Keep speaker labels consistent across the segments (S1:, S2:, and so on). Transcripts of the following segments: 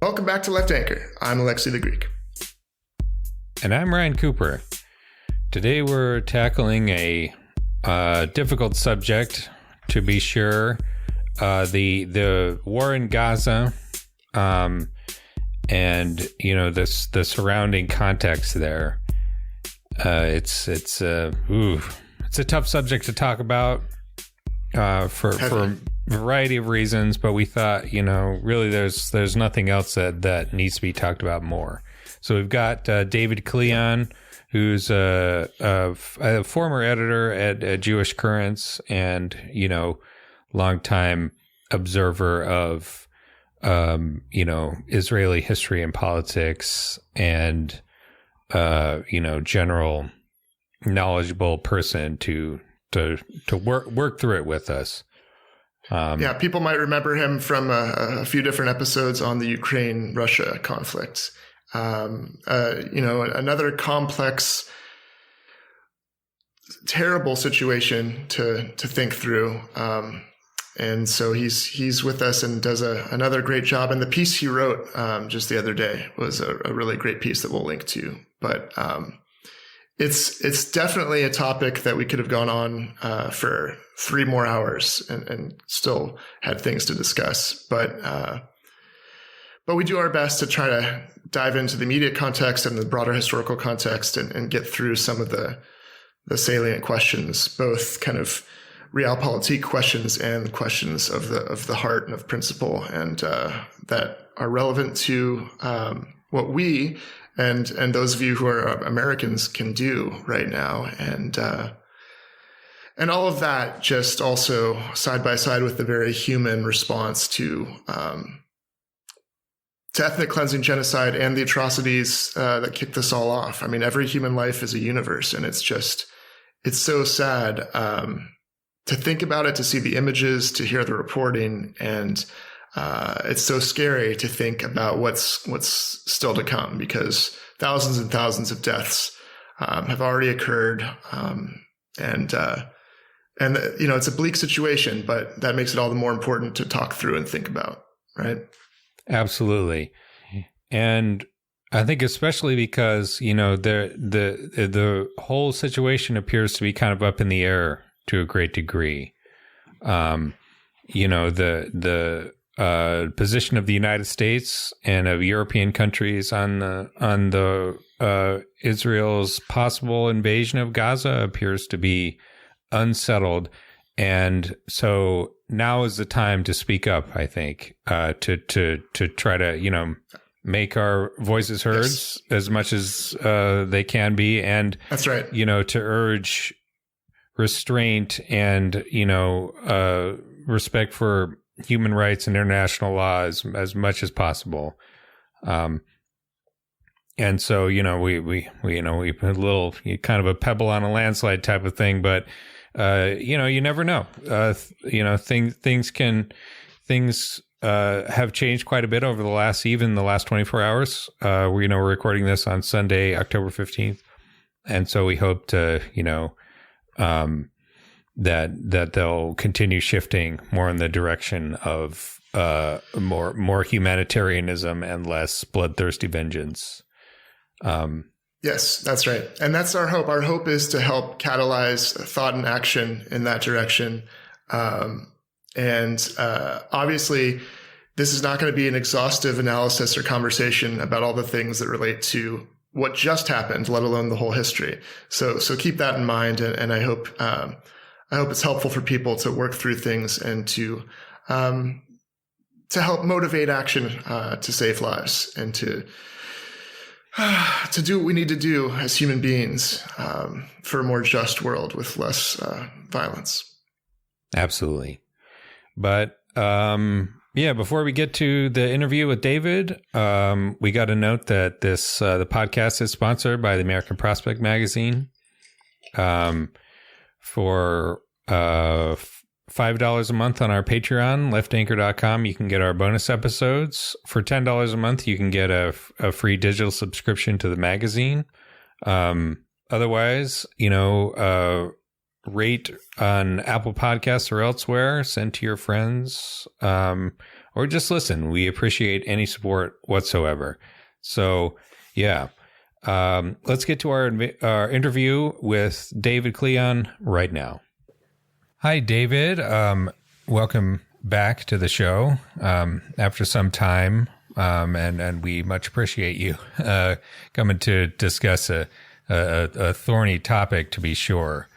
S1: Welcome back to Left Anchor. I'm Alexei the Greek.
S2: And I'm Ryan Cooper. Today we're tackling a difficult subject, to be sure. The war in Gaza, and the surrounding context there. It's a tough subject to talk about for a variety of reasons, but we thought, really there's nothing else that needs to be talked about more. So we've got David Klion, who's a former editor at Jewish Currents and, longtime observer of, Israeli history and politics and, general knowledgeable person to work through it with us.
S1: People might remember him from a few different episodes on the Ukraine-Russia conflict. Another complex, terrible situation to think through. And so he's with us and does another great job. And the piece he wrote just the other day was a really great piece that we'll link to. But it's definitely a topic that we could have gone on for 3 more hours and still had things to discuss. But we do our best to try to dive into the immediate context and the broader historical context and get through some of the salient questions, both kind of realpolitik questions and questions of the heart and of principle, and that are relevant to what we and those of you who are Americans can do right now. And all of that just also side by side with the very human response to ethnic cleansing, genocide, and the atrocities that kicked this all off. I mean, every human life is a universe, and it's so sad to think about it, to see the images, to hear the reporting, and it's so scary to think about what's still to come, because thousands and thousands of deaths have already occurred, and it's a bleak situation, but that makes it all the more important to talk through and think about, right?
S2: Absolutely. And I think especially because, the whole situation appears to be kind of up in the air to a great degree. The position of the United States and of European countries on the Israel's possible invasion of Gaza appears to be unsettled. And so now is the time to speak up, I think, to try to, make our voices heard as much as they can be. And
S1: that's right.
S2: To urge restraint and, respect for human rights and international law as much as possible. And so, we put a little kind of a pebble on a landslide type of thing, but you never know. Things have changed quite a bit over the last 24 hours. We're recording this on Sunday, October 15th. And so we hope to, that they'll continue shifting more in the direction of more humanitarianism and less bloodthirsty vengeance.
S1: Yes, that's right. And that's our hope. Our hope is to help catalyze thought and action in that direction. Obviously, this is not going to be an exhaustive analysis or conversation about all the things that relate to what just happened, let alone the whole history. So keep that in mind. And I hope it's helpful for people to work through things and to help motivate action to save lives and to do what we need to do as human beings for a more just world with less violence.
S2: Absolutely. But before we get to the interview with David, we got a note that the podcast is sponsored by the American Prospect magazine. For $5 a month on our Patreon, leftanchor.com, you can get our bonus episodes. For $10 a month, you can get a free digital subscription to the magazine. Otherwise, rate on Apple Podcasts or elsewhere, send to your friends. or just listen. We appreciate any support whatsoever. So, yeah. Let's get to our interview with David Klion right now. Hi, David. Welcome back to the show after some time, and we much appreciate you coming to discuss a thorny topic, to be sure.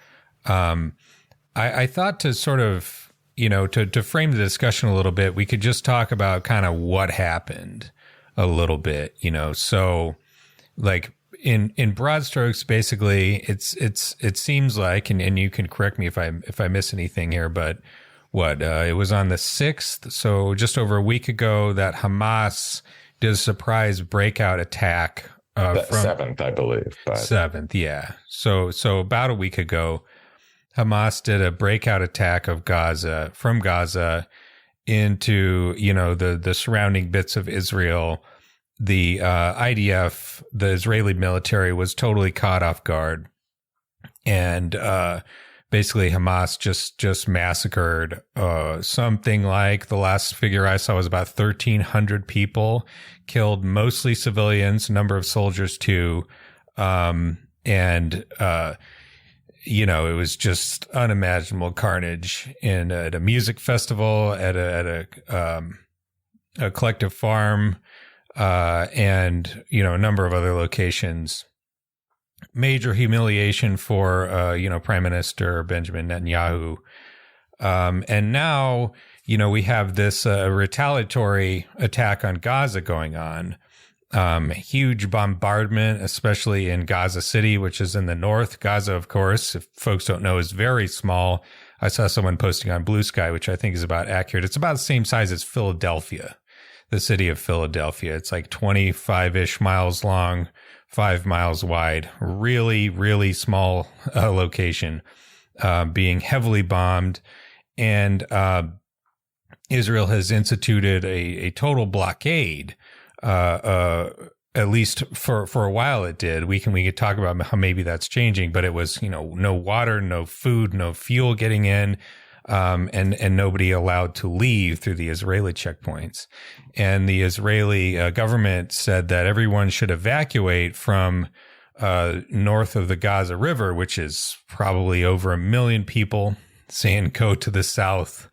S2: I thought to sort of, to frame the discussion a little bit, we could just talk about kind of what happened a little bit, so like in broad strokes, basically it seems like, and you can correct me if I miss anything here, but it was on the 6th, so just over a week ago, that Hamas did a surprise breakout attack. From
S3: 7th, I believe. But
S2: 7th, yeah. So about a week ago, Hamas did a breakout attack from Gaza into, the surrounding bits of Israel. The IDF, the Israeli military, was totally caught off guard. And basically Hamas just massacred something like, the last figure I saw was about 1,300 people, killed mostly civilians, a number of soldiers too. It was just unimaginable carnage at a music festival, at a collective farm, and a number of other locations. Major humiliation for Prime Minister Benjamin Netanyahu, and now we have this retaliatory attack on Gaza going on. Huge bombardment, especially in Gaza City, which is in the north. Gaza, of course, if folks don't know, is very small. I saw someone posting on Blue Sky, which I think is about accurate. It's about the same size as Philadelphia, the city of Philadelphia. It's like 25-ish miles long, 5 miles wide. Really, really small location, being heavily bombed. And Israel has instituted a total blockade. At least for a while it did. We could talk about how maybe that's changing, but it was, no water, no food, no fuel getting in, and nobody allowed to leave through the Israeli checkpoints. And the Israeli government said that everyone should evacuate from north of the Gaza River, which is probably over 1 million people, saying go to the south,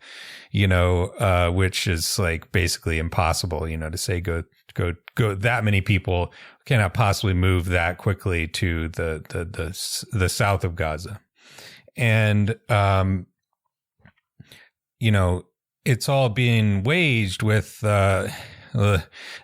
S2: which is like basically impossible, to say go that many people cannot possibly move that quickly to the south of Gaza. And it's all being waged with at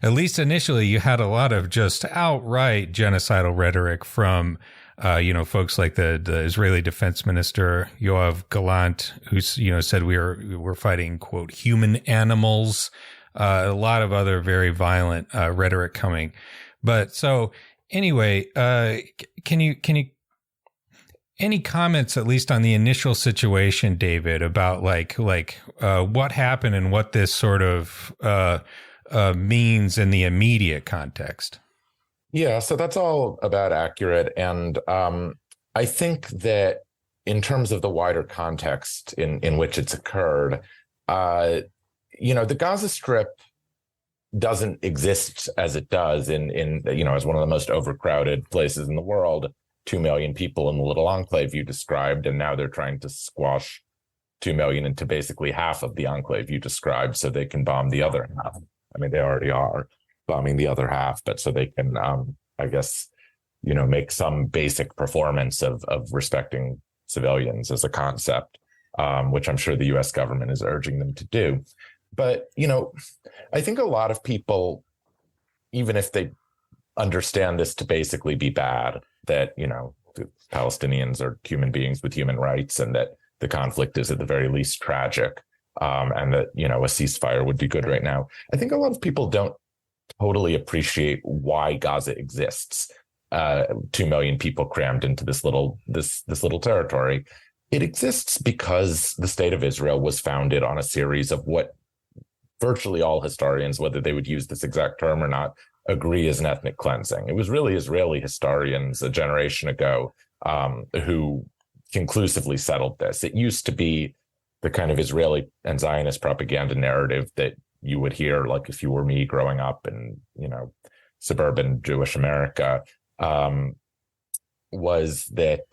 S2: least initially you had a lot of just outright genocidal rhetoric from folks like the Israeli Defense Minister Yoav Gallant, who said we're fighting, quote, human animals. A lot of other very violent rhetoric coming. But so anyway, can you any comments at least on the initial situation, David, about like what happened and what this sort of means in the immediate context?
S3: Yeah, so that's all about accurate. And I think that in terms of the wider context in which it's occurred, the Gaza Strip doesn't exist as it does in as one of the most overcrowded places in the world. 2 million people in the little enclave you described, and now they're trying to squash 2 million into basically half of the enclave you described so they can bomb the other half. I mean, they already are bombing the other half, but so they can, make some basic performance of respecting civilians as a concept, which I'm sure the U.S. government is urging them to do. But, I think a lot of people, even if they understand this to basically be bad, that, the Palestinians are human beings with human rights and that the conflict is at the very least tragic, and that, a ceasefire would be good right now. I think a lot of people don't totally appreciate why Gaza exists. 2 million people crammed into this little territory. It exists because the state of Israel was founded on a series of what virtually all historians, whether they would use this exact term or not, agree is an ethnic cleansing. It was really Israeli historians a generation ago who conclusively settled this. It used to be the kind of Israeli and Zionist propaganda narrative that you would hear, like if you were me growing up in, suburban Jewish America, was that,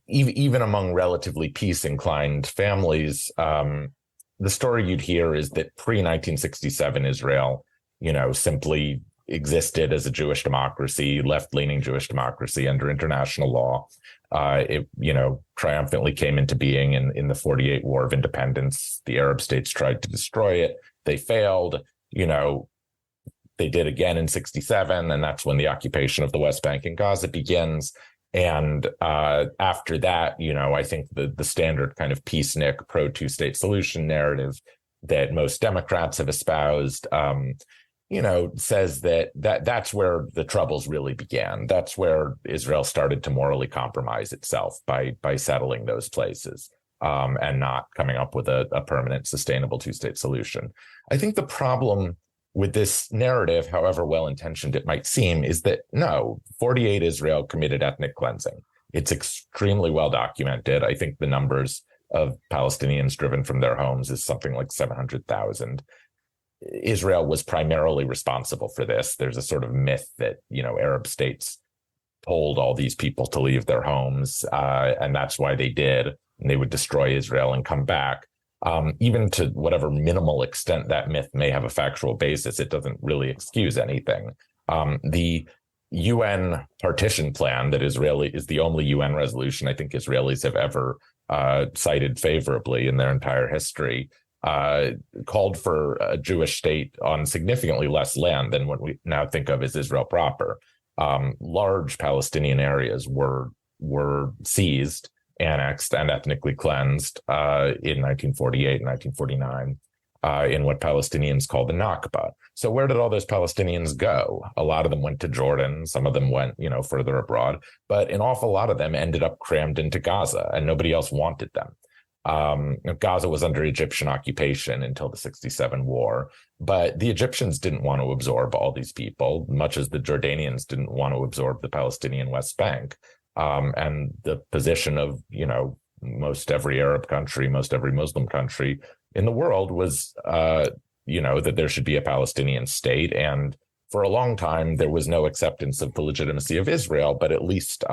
S3: even among relatively peace-inclined families, the story you'd hear is that pre-1967 Israel, simply existed as a Jewish democracy, left-leaning Jewish democracy under international law. It, triumphantly came into being in the 48 War of Independence. The Arab states tried to destroy it. They failed. They did again in 67, and that's when the occupation of the West Bank and Gaza begins. And after that, I think the standard kind of peacenik pro two-state solution narrative that most Democrats have espoused, says that's where the troubles really began. That's where Israel started to morally compromise itself by settling those places and not coming up with a permanent, sustainable two-state solution. I think the problem with this narrative, however well-intentioned it might seem, is that no, 48 Israel committed ethnic cleansing. It's extremely well documented. I think the numbers of Palestinians driven from their homes is something like 700,000. Israel was primarily responsible for this. There's a sort of myth that, Arab states told all these people to leave their homes, and that's why they did, and they would destroy Israel and come back. Even to whatever minimal extent that myth may have a factual basis, it doesn't really excuse anything. The UN partition plan that is the only UN resolution I think Israelis have ever cited favorably in their entire history, called for a Jewish state on significantly less land than what we now think of as Israel proper. Large Palestinian areas were seized, annexed, and ethnically cleansed in 1948 and 1949 in what Palestinians call the Nakba. So where did all those Palestinians go? A lot of them went to Jordan. Some of them went, further abroad. But an awful lot of them ended up crammed into Gaza, and nobody else wanted them. Gaza was under Egyptian occupation until the 67 war, but the Egyptians didn't want to absorb all these people, much as the Jordanians didn't want to absorb the Palestinian West Bank. And the position of, most every Arab country, most every Muslim country in the world was, that there should be a Palestinian state. And for a long time, there was no acceptance of the legitimacy of Israel, but at least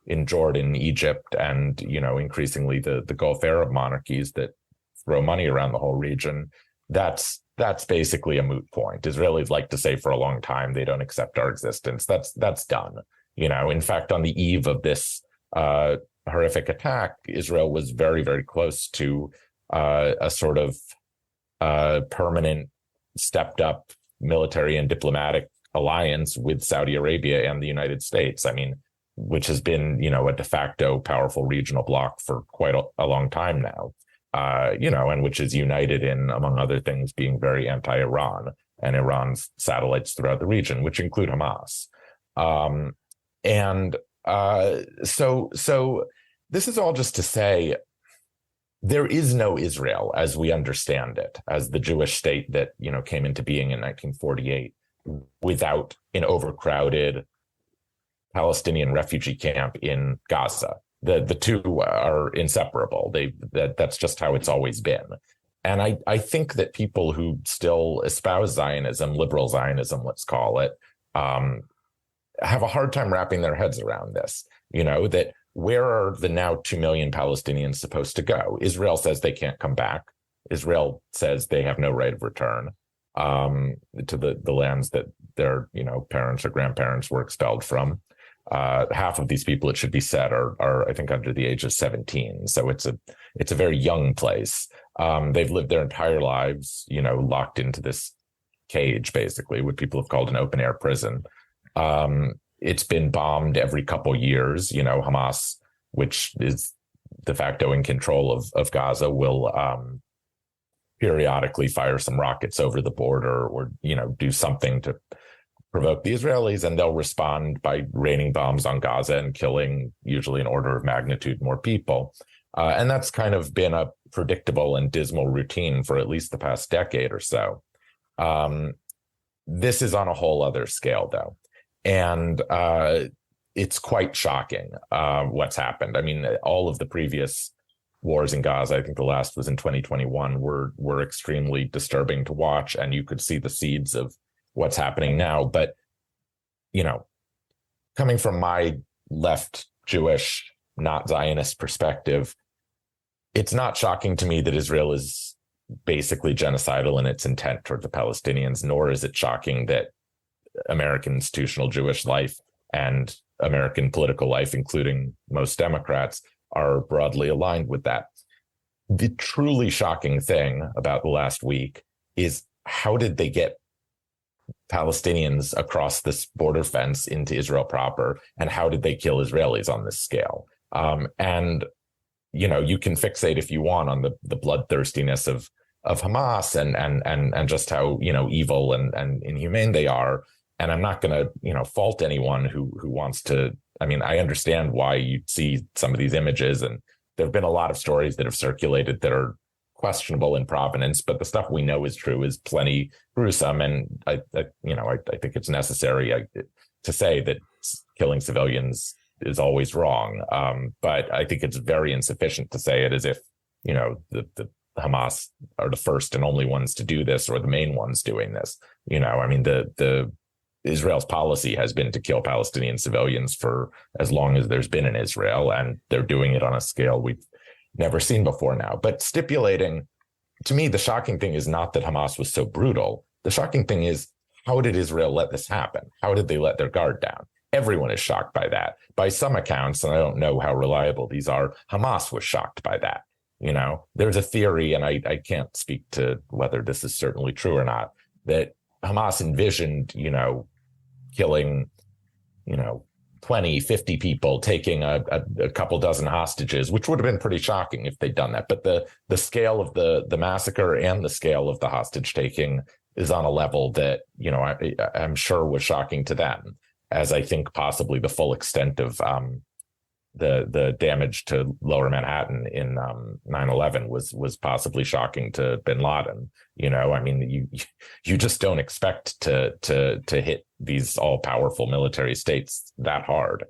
S3: in Jordan, Egypt, and, increasingly the Gulf Arab monarchies that throw money around the whole region, that's basically a moot point. Israelis like to say for a long time they don't accept our existence. That's done. In fact, on the eve of this horrific attack, Israel was very, very close to a sort of permanent, stepped up military and diplomatic alliance with Saudi Arabia and the United States. I mean, which has been, a de facto powerful regional bloc for quite a long time now, and which is united in, among other things, being very anti-Iran and Iran's satellites throughout the region, which include Hamas. So this is all just to say there is no Israel as we understand it, as the Jewish state that, came into being in 1948, without an overcrowded Palestinian refugee camp in Gaza. The two are inseparable. That's just how it's always been. And I think that people who still espouse Zionism, liberal Zionism, let's call it, have a hard time wrapping their heads around this, that where are the now 2 million Palestinians supposed to go? Israel says they can't come back. Israel says they have no right of return to the lands that their, parents or grandparents were expelled from. Half of these people, it should be said, are I think under the age of 17. So it's a very young place. They've lived their entire lives, locked into this cage, basically, what people have called an open air prison. It's been bombed every couple years. Hamas, which is de facto in control of Gaza, will periodically fire some rockets over the border or, do something to provoke the Israelis, and they'll respond by raining bombs on Gaza and killing usually an order of magnitude more people. And that's kind of been a predictable and dismal routine for at least the past decade or so. This is on a whole other scale, though. And it's quite shocking what's happened. I mean, all of the previous wars in Gaza, I think the last was in 2021, were extremely disturbing to watch, and you could see the seeds of what's happening now. But, coming from my left Jewish, not Zionist perspective, it's not shocking to me that Israel is basically genocidal in its intent toward the Palestinians, nor is it shocking that American institutional Jewish life and American political life, including most Democrats, are broadly aligned with that. The truly shocking thing about the last week is, how did they get Palestinians across this border fence into Israel proper, and how did they kill Israelis on this scale? And you can fixate if you want on the bloodthirstiness of Hamas and just how evil and inhumane they are. And I'm not going to fault anyone who wants to. I mean, I understand why you see some of these images, and there have been a lot of stories that have circulated that are questionable in provenance, but the stuff we know is true is plenty gruesome. And I think it's necessary to say that killing civilians is always wrong. But I think it's very insufficient to say it as if, the Hamas are the first and only ones to do this, or the main ones doing this. I mean, the Israel's policy has been to kill Palestinian civilians for as long as there's been in Israel, and they're doing it on a scale we've never seen before now. But stipulating, to me, the shocking thing is not that Hamas was so brutal. The shocking thing is, how did Israel let this happen? How did they let their guard down? Everyone is shocked by that. By some accounts, and I don't know how reliable these are, Hamas was shocked by that. There's a theory, and I can't speak to whether this is certainly true or not, that Hamas envisioned, killing, 20, 50 people, taking a couple dozen hostages, which would have been pretty shocking if they'd done that. But the scale of the massacre and the scale of the hostage taking is on a level that, I'm sure was shocking to them, as I think possibly the full extent of the damage to Lower Manhattan in 9/11 was possibly shocking to bin Laden. I mean, you just don't expect to hit these all powerful military states that hard.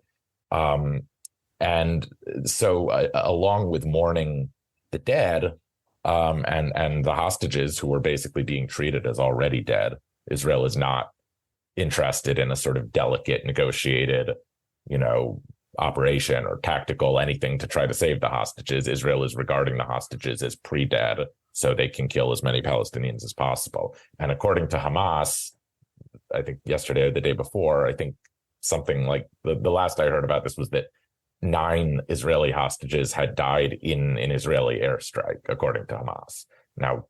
S3: And so along with mourning the dead and the hostages who were basically being treated as already dead, Israel is not interested in a sort of delicate, negotiated, operation or tactical anything to try to save the hostages. Israel is regarding the hostages as pre-dead, so they can kill as many Palestinians as possible. And according to Hamas, I think yesterday or the day before, I think something like the last I heard about this was that 9 Israeli hostages had died in an Israeli airstrike, according to Hamas. Now,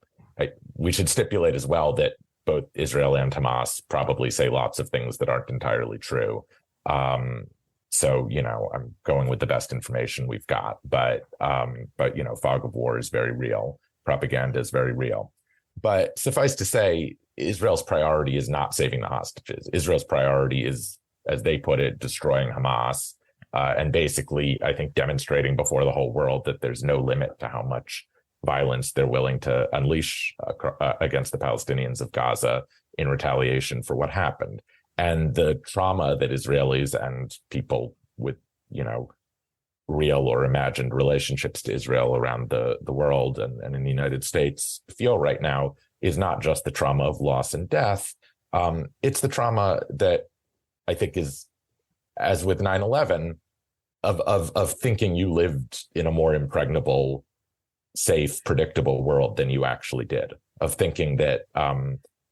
S3: we should stipulate as well that both Israel and Hamas probably say lots of things that aren't entirely true. So, I'm going with the best information we've got, but fog of war is very real. Propaganda is very real. But suffice to say, Israel's priority is not saving the hostages. Israel's priority is, as they put it, destroying Hamas, and basically, I think, demonstrating before the whole world that there's no limit to how much violence they're willing to unleash against the Palestinians of Gaza in retaliation for what happened. And the trauma that Israelis and people with, real or imagined relationships to Israel around the world and in the United States feel right now is not just the trauma of loss and death. It's the trauma that I think is, as with 9/11, of thinking you lived in a more impregnable, safe, predictable world than you actually did, of thinking that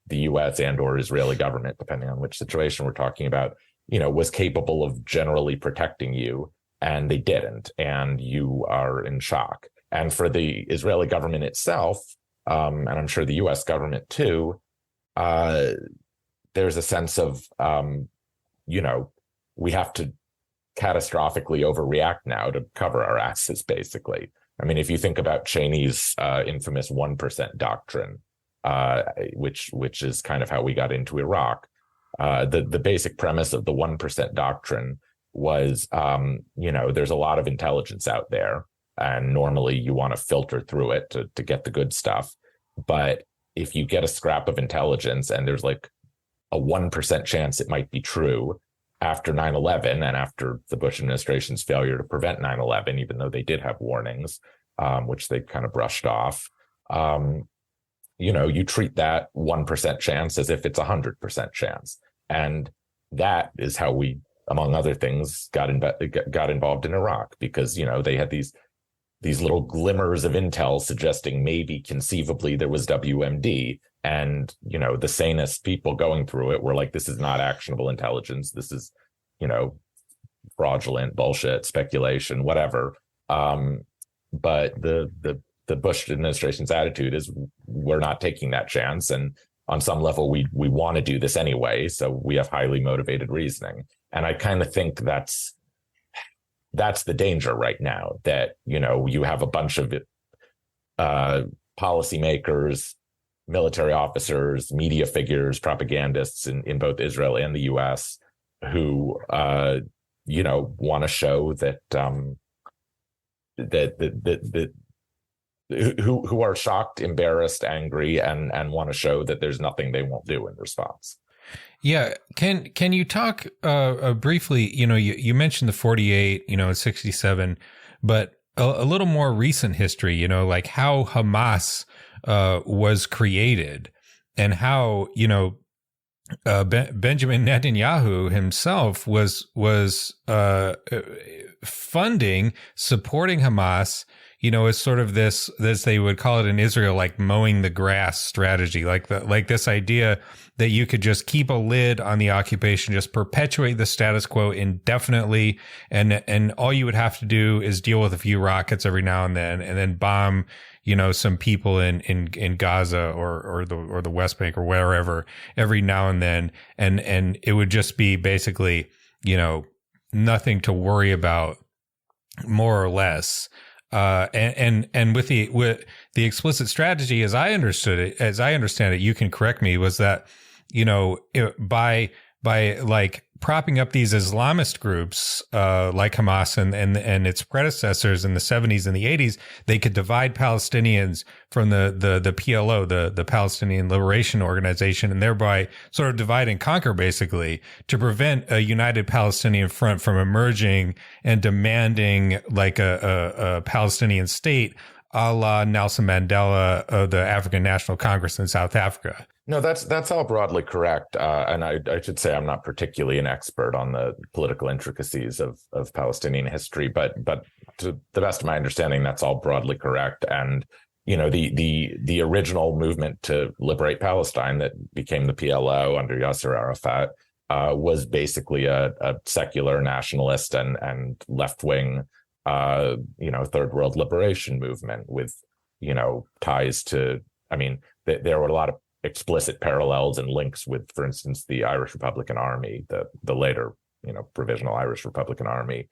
S3: the U.S. and or Israeli government, depending on which situation we're talking about, was capable of generally protecting you, and they didn't, and you are in shock. And for the Israeli government itself, and I'm sure the U.S. government too, there's a sense of, we have to catastrophically overreact now to cover our asses, basically. I mean, if you think about Cheney's infamous 1% doctrine, which is kind of how we got into Iraq. The basic premise of the 1% doctrine was, there's a lot of intelligence out there, and normally you want to filter through it to get the good stuff. But if you get a scrap of intelligence and there's like a 1% chance it might be true after 9/11 and after the Bush administration's failure to prevent 9/11, even though they did have warnings, which they kind of brushed off. You treat that 1% chance as if it's 100% chance. And that is how we, among other things, got involved in Iraq, because, they had these little glimmers of intel suggesting maybe conceivably there was WMD. And, the sanest people going through it were like, this is not actionable intelligence. This is, fraudulent bullshit, speculation, whatever. But the Bush administration's attitude is, we're not taking that chance. And on some level, we want to do this anyway. So we have highly motivated reasoning. And I kind of think that's the danger right now, that, you have a bunch of policymakers, military officers, media figures, propagandists in both Israel and the US who, want to show that, who are shocked, embarrassed, angry, and want to show that there's nothing they won't do in response.
S2: Yeah. Can you talk briefly, you mentioned the 48, 67, but a little more recent history, like how Hamas was created, and how, Benjamin Netanyahu himself was funding, supporting Hamas, as sort of this, they would call it in Israel, like mowing the grass strategy, like this idea that you could just keep a lid on the occupation, just perpetuate the status quo indefinitely. And all you would have to do is deal with a few rockets every now and then bomb, some people in Gaza or the West Bank or wherever every now and then. And it would just be basically, nothing to worry about, more or less. And with the explicit strategy, as I understand it, you can correct me, was that, by like propping up these Islamist groups, like Hamas and its predecessors in the 70s and the 80s, they could divide Palestinians from the PLO, the Palestinian Liberation Organization, and thereby sort of divide and conquer, basically, to prevent a united Palestinian front from emerging and demanding like a Palestinian state, a la Nelson Mandela of the African National Congress in South Africa.
S3: No, that's all broadly correct. And I should say I'm not particularly an expert on the political intricacies of Palestinian history, but to the best of my understanding, that's all broadly correct. And, the original movement to liberate Palestine that became the PLO under Yasser Arafat was basically a secular nationalist and left-wing, third world liberation movement with, ties to, there were a lot of explicit parallels and links with, for instance, the Irish Republican Army, the later, Provisional Irish Republican Army,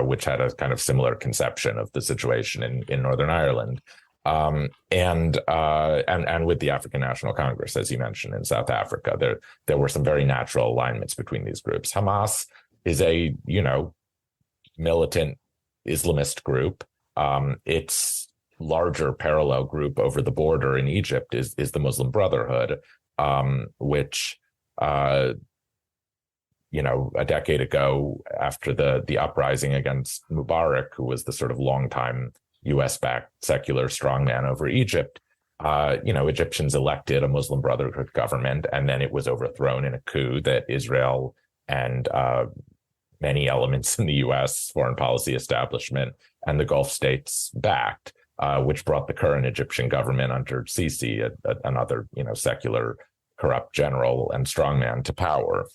S3: which had a kind of similar conception of the situation in Northern Ireland, and with the African National Congress, as you mentioned, in South Africa. There were some very natural alignments between these groups. Hamas is a, militant Islamist group. Its larger parallel group over the border in Egypt is the Muslim Brotherhood, which, a decade ago, after the uprising against Mubarak, who was the sort of longtime U.S.-backed secular strongman over Egypt, Egyptians elected a Muslim Brotherhood government, and then it was overthrown in a coup that Israel and many elements in the U.S. foreign policy establishment and the Gulf states backed. Which brought the current Egyptian government under Sisi, another, secular, corrupt general and strongman, to power.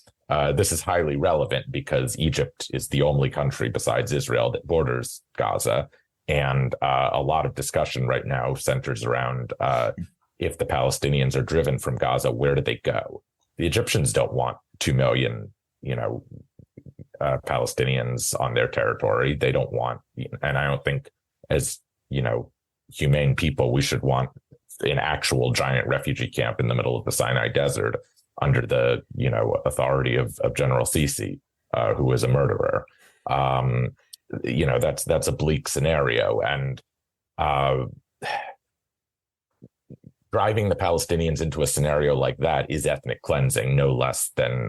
S3: This is highly relevant because Egypt is the only country besides Israel that borders Gaza. And a lot of discussion right now centers around if the Palestinians are driven from Gaza, where do they go? The Egyptians don't want 2 million, Palestinians on their territory. They don't want, and I don't think as, humane people, we should want an actual giant refugee camp in the middle of the Sinai Desert under the, authority of General Sisi, who was a murderer. That's a bleak scenario. And driving the Palestinians into a scenario like that is ethnic cleansing, no less than,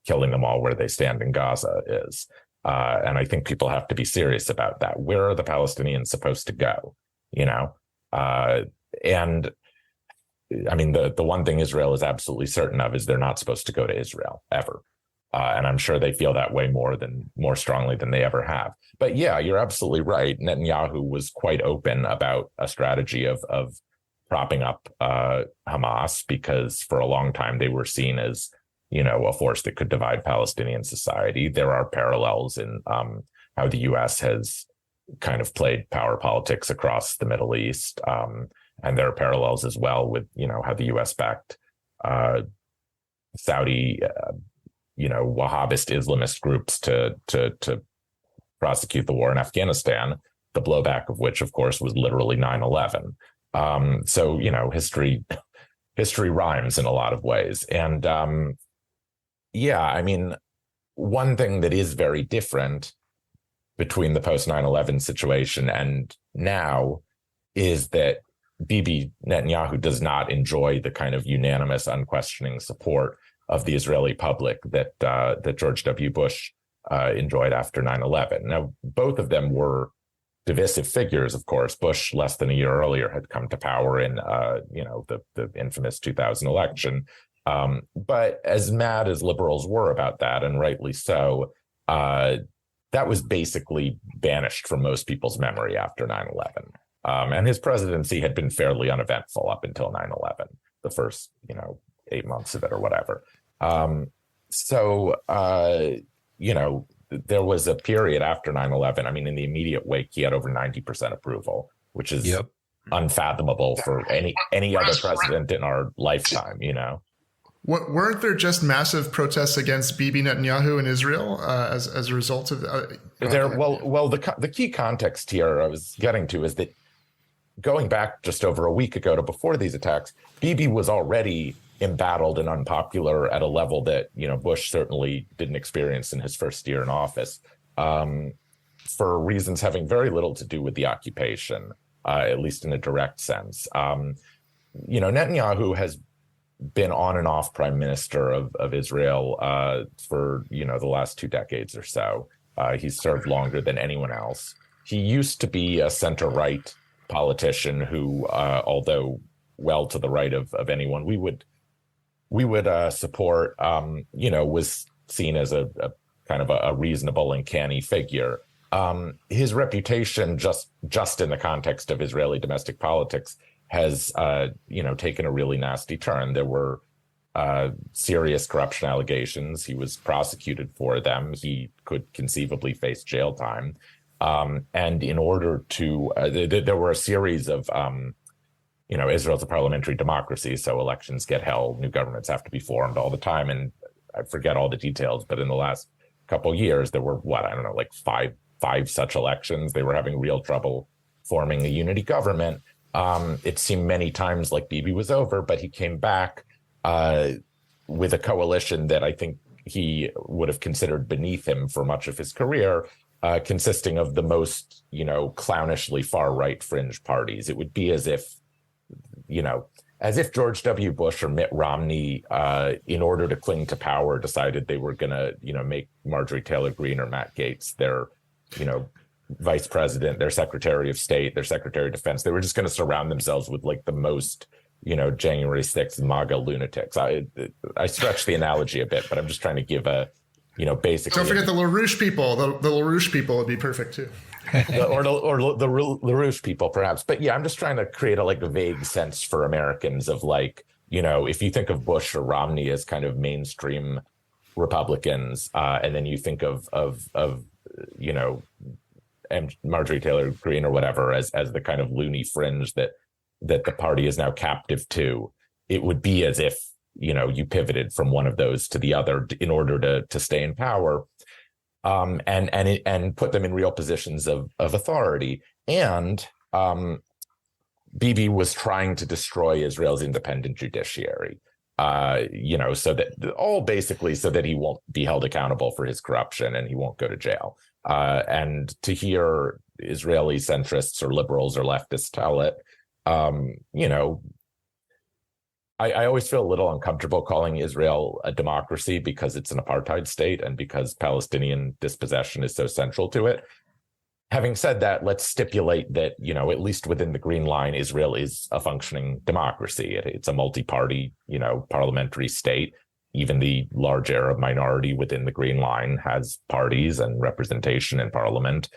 S3: killing them all where they stand in Gaza is. And I think people have to be serious about that. Where are the Palestinians supposed to go? And I mean, the one thing Israel is absolutely certain of is they're not supposed to go to Israel ever. And I'm sure they feel that way more strongly than they ever have. But yeah, you're absolutely right. Netanyahu was quite open about a strategy of propping up Hamas, because for a long time they were seen as, a force that could divide Palestinian society. There are parallels in how the U.S. has kind of played power politics across the Middle East. And there are parallels as well with, how the U.S. backed Saudi, Wahhabist Islamist groups to prosecute the war in Afghanistan, the blowback of which, of course, was literally 9/11. So, history rhymes in a lot of ways. And I mean, one thing that is very different between the post 9/11 situation and now is that Bibi Netanyahu does not enjoy the kind of unanimous, unquestioning support of the Israeli public that George W. Bush enjoyed after 9/11. Now, both of them were divisive figures, of course. Bush, less than a year earlier, had come to power in the infamous 2000 election. But as mad as liberals were about that, and rightly so, that was basically banished from most people's memory after 9/11. And his presidency had been fairly uneventful up until 9/11, the first, 8 months of it or whatever. There was a period after 9/11. I mean, in the immediate wake, he had over 90% approval, which is unfathomable for any other president in our lifetime,
S1: Weren't there just massive protests against Bibi Netanyahu in Israel as a result of
S3: the key context here I was getting to is that going back just over a week ago to before these attacks, Bibi was already embattled and unpopular at a level that Bush certainly didn't experience in his first year in office, for reasons having very little to do with the occupation, at least in a direct sense. Netanyahu has been on and off prime minister of Israel for the last 2 decades or so. He's served longer than anyone else. He used to be a center-right politician who, although well to the right of anyone we would support, was seen as a kind of a reasonable and canny figure. His reputation, just in the context of Israeli domestic politics, has taken a really nasty turn. There were serious corruption allegations. He was prosecuted for them. He could conceivably face jail time. And in order to, there were a series of, Israel's a parliamentary democracy, so elections get held, new governments have to be formed all the time. And I forget all the details, but in the last couple of years, there were, like five such elections. They were having real trouble forming a unity government. It seemed many times like Bibi was over, but he came back with a coalition that I think he would have considered beneath him for much of his career, consisting of the most, clownishly far-right fringe parties. It would be as if George W. Bush or Mitt Romney, in order to cling to power, decided they were going to, make Marjorie Taylor Greene or Matt Gaetz their, vice president, their secretary of state, their secretary of defense. They were just going to surround themselves with like the most, January 6th MAGA lunatics. I stretch the analogy a bit, but I'm just trying to give a, basically.
S1: Don't forget the LaRouche people. The LaRouche people would be perfect too.
S3: or the LaRouche people, perhaps. But yeah, I'm just trying to create a vague sense for Americans of if you think of Bush or Romney as kind of mainstream Republicans, and then you think of and Marjorie Taylor Greene or whatever as the kind of loony fringe that the party is now captive to, it would be as if, you pivoted from one of those to the other in order to stay in power, and put them in real positions of authority. And Bibi was trying to destroy Israel's independent judiciary, so that he won't be held accountable for his corruption and he won't go to jail. And to hear Israeli centrists or liberals or leftists tell it, I always feel a little uncomfortable calling Israel a democracy because it's an apartheid state and because Palestinian dispossession is so central to it. Having said that, let's stipulate that, at least within the Green Line, Israel is a functioning democracy. It's a multi-party, parliamentary state. Even the large Arab minority within the Green Line has parties and representation in parliament,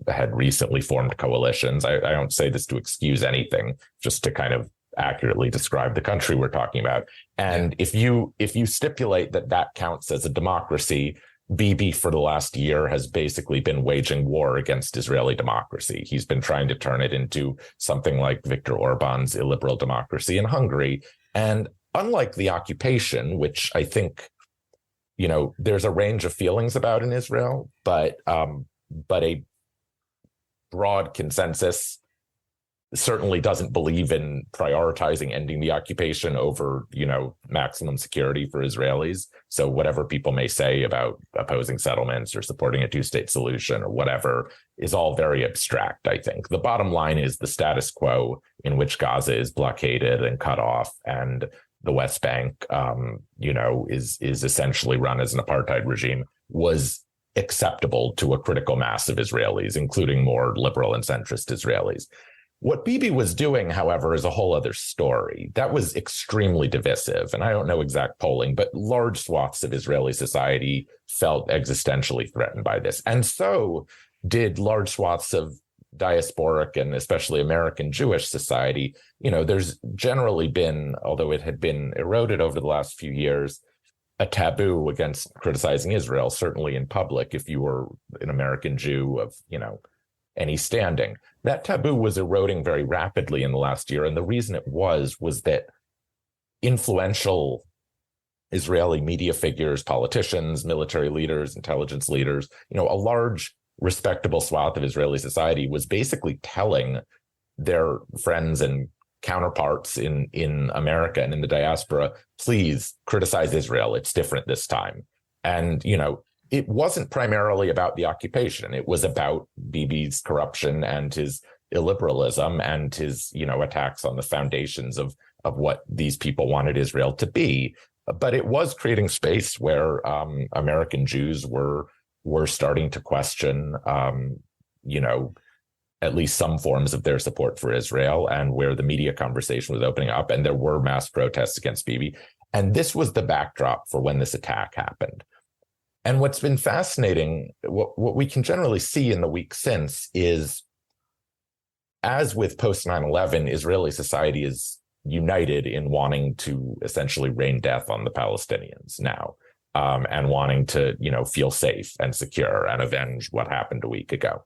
S3: had recently formed coalitions. I don't say this to excuse anything, just to kind of accurately describe the country we're talking about. And if you stipulate that counts as a democracy, Bibi for the last year has basically been waging war against Israeli democracy. He's been trying to turn it into something like Viktor Orban's illiberal democracy in Hungary. And unlike the occupation, which I think, there's a range of feelings about in Israel, but a broad consensus certainly doesn't believe in prioritizing ending the occupation over, maximum security for Israelis. So whatever people may say about opposing settlements or supporting a two-state solution or whatever is all very abstract, I think. The bottom line is the status quo in which Gaza is blockaded and cut off, and the West Bank, is essentially run as an apartheid regime, was acceptable to a critical mass of Israelis, including more liberal and centrist Israelis. What Bibi was doing, however, is a whole other story. That was extremely divisive. And I don't know exact polling, but large swaths of Israeli society felt existentially threatened by this. And so did large swaths of diasporic and especially American Jewish society. There's generally been, although it had been eroded over the last few years, a taboo against criticizing Israel, certainly in public, if you were an American Jew of, any standing. That taboo was eroding very rapidly in the last year. And the reason it was that influential Israeli media figures, politicians, military leaders, intelligence leaders, a large respectable swath of Israeli society was basically telling their friends and counterparts in America and in the diaspora, please criticize Israel. It's different this time. And, it wasn't primarily about the occupation. It was about Bibi's corruption and his illiberalism and his, attacks on the foundations of what these people wanted Israel to be. But it was creating space where American Jews were starting to question, at least some forms of their support for Israel, and where the media conversation was opening up, and there were mass protests against Bibi. And this was the backdrop for when this attack happened. And what's been fascinating, what we can generally see in the week since is, as with post 9/11, Israeli society is united in wanting to essentially rain death on the Palestinians now, and wanting to, feel safe and secure and avenge what happened a week ago.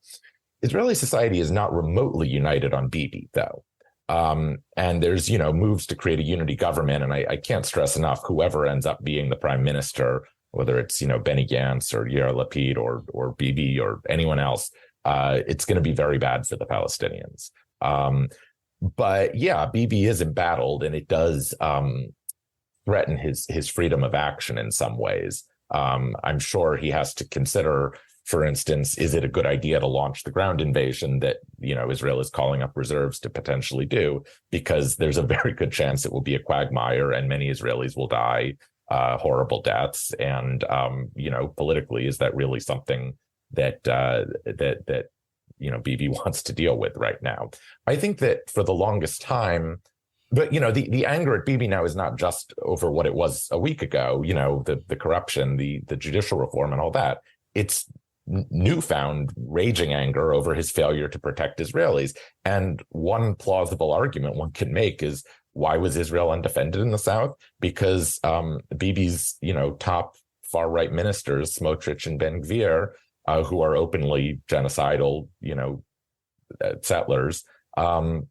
S3: Israeli society is not remotely united on Bibi, though. And there's, moves to create a unity government. And I can't stress enough, whoever ends up being the prime minister, whether it's, Benny Gantz or Yair Lapid or Bibi or anyone else, it's going to be very bad for the Palestinians. But yeah, Bibi is embattled, and it does threaten his freedom of action in some ways. I'm sure he has to consider, for instance, is it a good idea to launch the ground invasion that, Israel is calling up reserves to potentially do? Because there's a very good chance it will be a quagmire and many Israelis will die horrible deaths. And, politically, is that really something that Bibi wants to deal with right now? I think that for the longest time, but, the anger at Bibi now is not just over what it was a week ago, the corruption, the judicial reform and all that. It's newfound raging anger over his failure to protect Israelis. And one plausible argument one can make is, why was Israel undefended in the South? Because Bibi's, top far-right ministers, Smotrich and Ben-Gvir, who are openly genocidal, settlers, were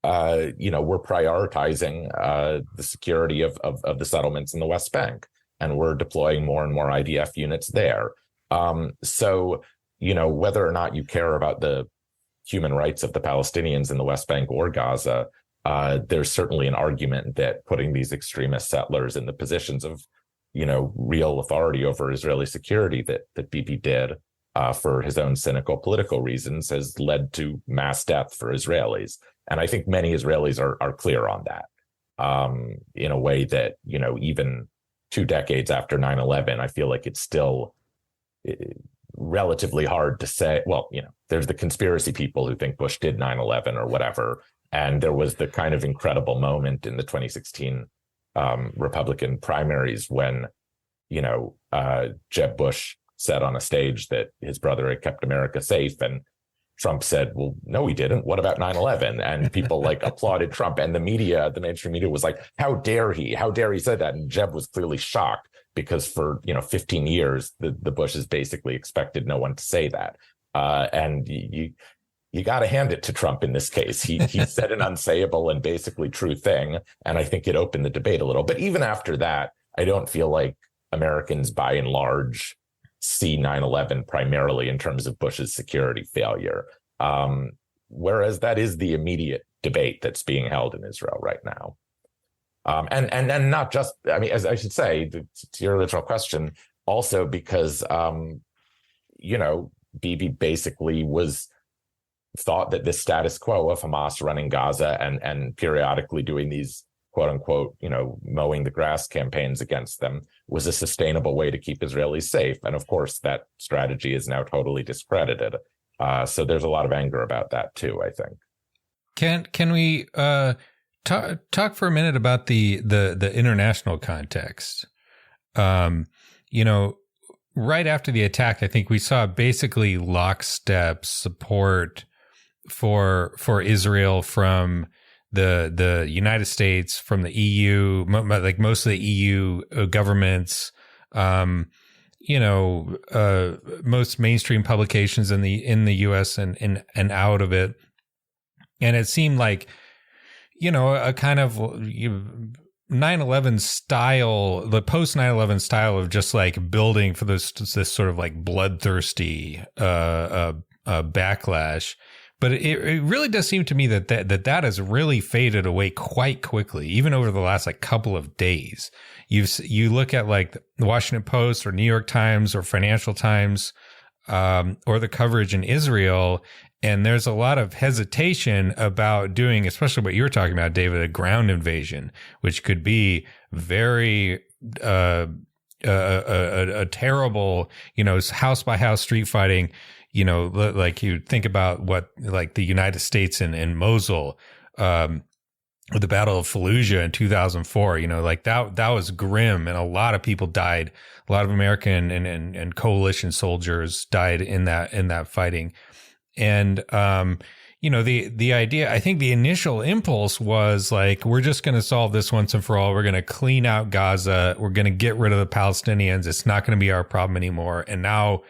S3: prioritizing the security of the settlements in the West Bank, and were deploying more and more IDF units there. So, whether or not you care about the human rights of the Palestinians in the West Bank or Gaza, there's certainly an argument that putting these extremist settlers in the positions of, real authority over Israeli security that Bibi did for his own cynical political reasons has led to mass death for Israelis. And I think many Israelis are clear on that. in a way that, even 2 decades after 9/11, I feel like it's still relatively hard to say. Well, there's the conspiracy people who think Bush did 9/11 or whatever. And there was the kind of incredible moment in the 2016 Republican primaries when, Jeb Bush said on a stage that his brother had kept America safe. And Trump said, well, no, he didn't. What about 9/11? And people applauded Trump, and the mainstream media was like, how dare he say that? And Jeb was clearly shocked because for, 15 years, the Bushes basically expected no one to say that. And you got to hand it to Trump in this case. He said an unsayable and basically true thing. And I think it opened the debate a little. But even after that, I don't feel like Americans by and large see 9/11 primarily in terms of Bush's security failure. Whereas that is the immediate debate that's being held in Israel right now. And not just, as I should say, to your original question, also because, Bibi basically thought that this status quo of Hamas running Gaza and periodically doing these quote unquote, mowing the grass campaigns against them was a sustainable way to keep Israelis safe. And of course, that strategy is now totally discredited. So there's a lot of anger about that too, I think.
S2: Can we talk for a minute about the international context? Right after the attack, I think we saw basically lockstep support for Israel from the United States, from the EU, like most of the EU governments, most mainstream publications in the US and out of it. And it seemed like, a kind of 9/11 style, the post 9/11 style of just like building for this sort of like bloodthirsty backlash. But it really does seem to me that has really faded away quite quickly, even over the last like couple of days. You look at like the Washington Post or New York Times or Financial Times, or the coverage in Israel, and there's a lot of hesitation about doing, especially what you're talking about, David, a ground invasion, which could be very a terrible, house by house street fighting. Like you think about what, like the United States in Mosul, the Battle of Fallujah in 2004, like that was grim, and a lot of people died. A lot of American and coalition soldiers died in that fighting. And, the idea, I think the initial impulse was like, we're just going to solve this once and for all. We're going to clean out Gaza. We're going to get rid of the Palestinians. It's not going to be our problem anymore. And now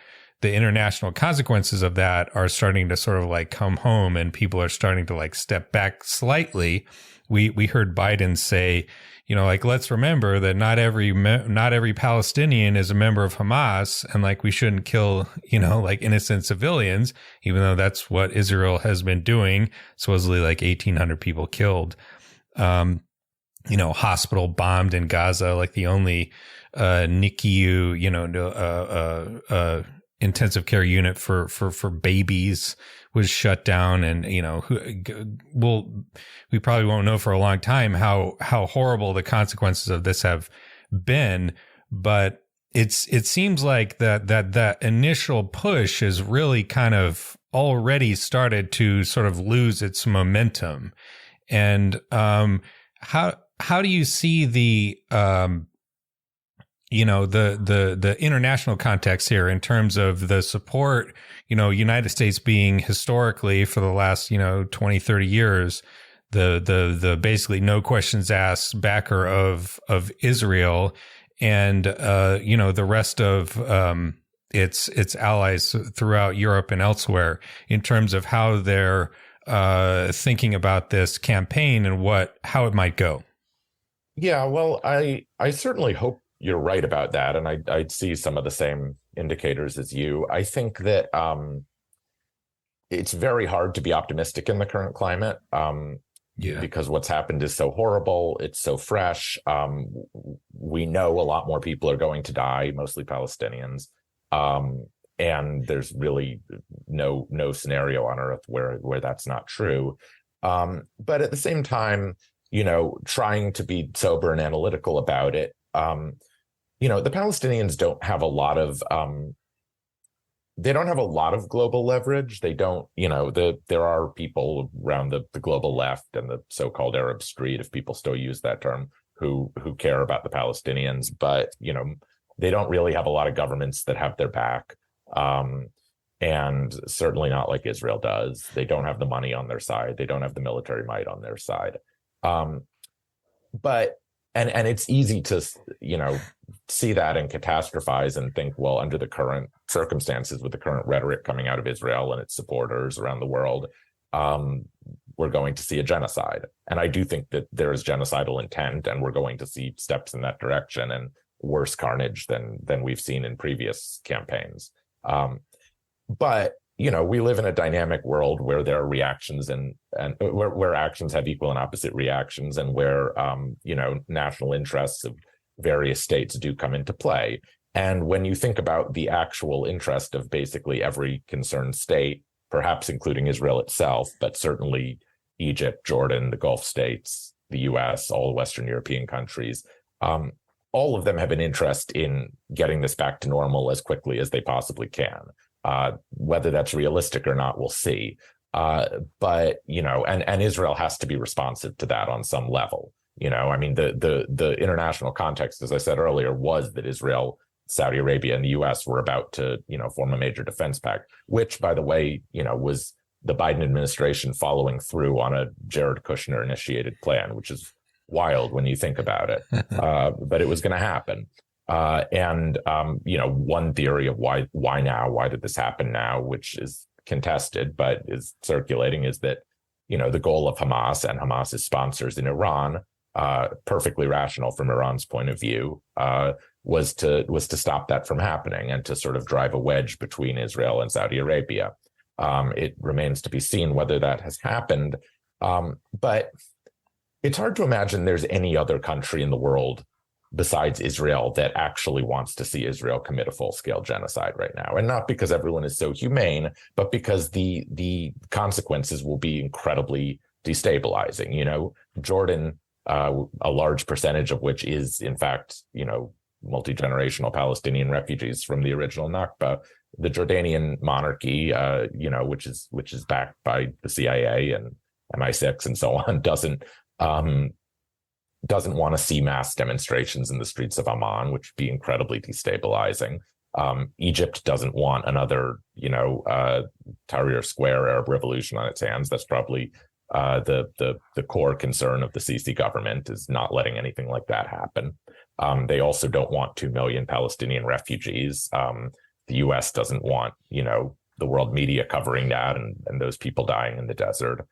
S2: the international consequences of that are starting to sort of like come home, and people are starting to like step back slightly. We heard Biden say, let's remember that not every Palestinian is a member of Hamas, and like we shouldn't kill, like innocent civilians, even though that's what Israel has been doing. Supposedly like 1,800 people killed. Hospital bombed in Gaza, like the only NICU, intensive care unit for babies was shut down. And, we probably won't know for a long time how horrible the consequences of this have been. But it seems like that initial push has really kind of already started to sort of lose its momentum. And, how do you see the international context here in terms of the support, United States being historically for the last, 20, 30 years, the basically no questions asked backer of Israel, and, the rest of, its allies throughout Europe and elsewhere in terms of how they're, thinking about this campaign and how it might go.
S3: Yeah, well, I certainly hope you're right about that. And I'd see some of the same indicators as you. I think that it's very hard to be optimistic in the current climate because what's happened is so horrible. It's so fresh. We know a lot more people are going to die, mostly Palestinians. And there's really no scenario on earth where that's not true. But at the same time, trying to be sober and analytical about it, the Palestinians don't have a lot of global leverage. They don't, there are people around the global left and the so-called Arab Street, if people still use that term, who care about the Palestinians, but, they don't really have a lot of governments that have their back. And certainly not like Israel does. They don't have the money on their side. They don't have the military might on their side. But it's easy to, see that and catastrophize and think, well, under the current circumstances, with the current rhetoric coming out of Israel and its supporters around the world, we're going to see a genocide. And I do think that there is genocidal intent, and we're going to see steps in that direction and worse carnage than we've seen in previous campaigns. But we live in a dynamic world where there are reactions and where actions have equal and opposite reactions, and where national interests of various states do come into play. And when you think about the actual interest of basically every concerned state, perhaps including Israel itself, but certainly Egypt, Jordan, the Gulf states, the US, all Western European countries, all of them have an interest in getting this back to normal as quickly as they possibly can. Whether that's realistic or not, we'll see. But, and Israel has to be responsive to that on some level. The international context, as I said earlier, was that Israel, Saudi Arabia, and the US were about to, form a major defense pact, which, by the way, was the Biden administration following through on a Jared Kushner initiated plan, which is wild when you think about it. But it was going to happen. One theory of why did this happen now, which is contested, but is circulating, is that, the goal of Hamas and Hamas's sponsors in Iran, perfectly rational from Iran's point of view, was to stop that from happening and to sort of drive a wedge between Israel and Saudi Arabia. It remains to be seen whether that has happened. But it's hard to imagine there's any other country in the world besides Israel that actually wants to see Israel commit a full-scale genocide right now. And not because everyone is so humane, but because the consequences will be incredibly destabilizing. Jordan, a large percentage of which is, in fact, multi-generational Palestinian refugees from the original Nakba. The Jordanian monarchy, which is backed by the CIA and MI6 and so on, doesn't want to see mass demonstrations in the streets of Amman, which would be incredibly destabilizing. Egypt doesn't want another, Tahrir Square Arab revolution on its hands. That's probably the core concern of the Sisi government, is not letting anything like that happen. They also don't want 2 million Palestinian refugees. The U.S. doesn't want, the world media covering that and those people dying in the desert.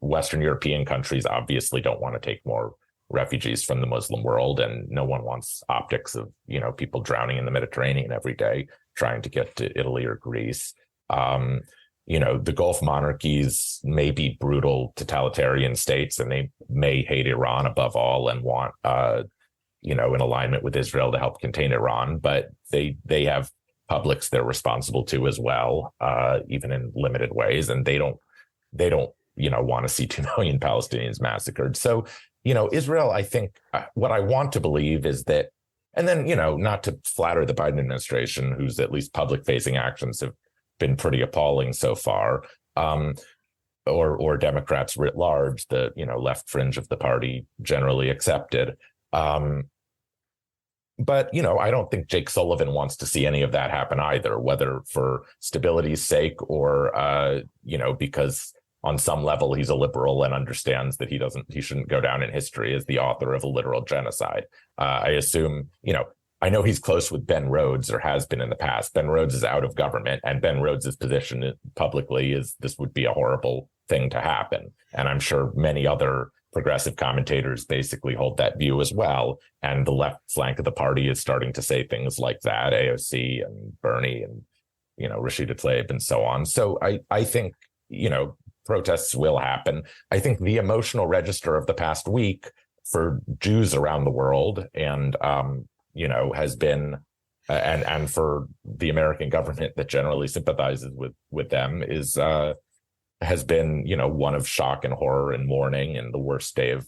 S3: Western European countries obviously don't want to take more refugees from the Muslim world, and no one wants optics of, people drowning in the Mediterranean every day trying to get to Italy or Greece. The Gulf monarchies may be brutal totalitarian states, and they may hate Iran above all and want, in alignment with Israel to help contain Iran, but they have publics they're responsible to as well, even in limited ways, and they don't want to see 2 million Palestinians massacred. So, Israel, I think what I want to believe is that, and then, not to flatter the Biden administration, whose at least public facing actions have been pretty appalling so far, or Democrats writ large, the, left fringe of the party generally accepted. But, I don't think Jake Sullivan wants to see any of that happen either, whether for stability's sake or, because on some level he's a liberal and understands that he shouldn't go down in history as the author of a literal genocide. I assume, I know he's close with Ben Rhodes, or has been in the past. Ben Rhodes is out of government, and Ben Rhodes' position publicly is this would be a horrible thing to happen. And I'm sure many other progressive commentators basically hold that view as well. And the left flank of the party is starting to say things like that, AOC and Bernie and, Rashida Tlaib and so on. So I think, protests will happen. I think the emotional register of the past week for Jews around the world and, has been, and for the American government that generally sympathizes with them is has been, one of shock and horror and mourning, and the worst day of,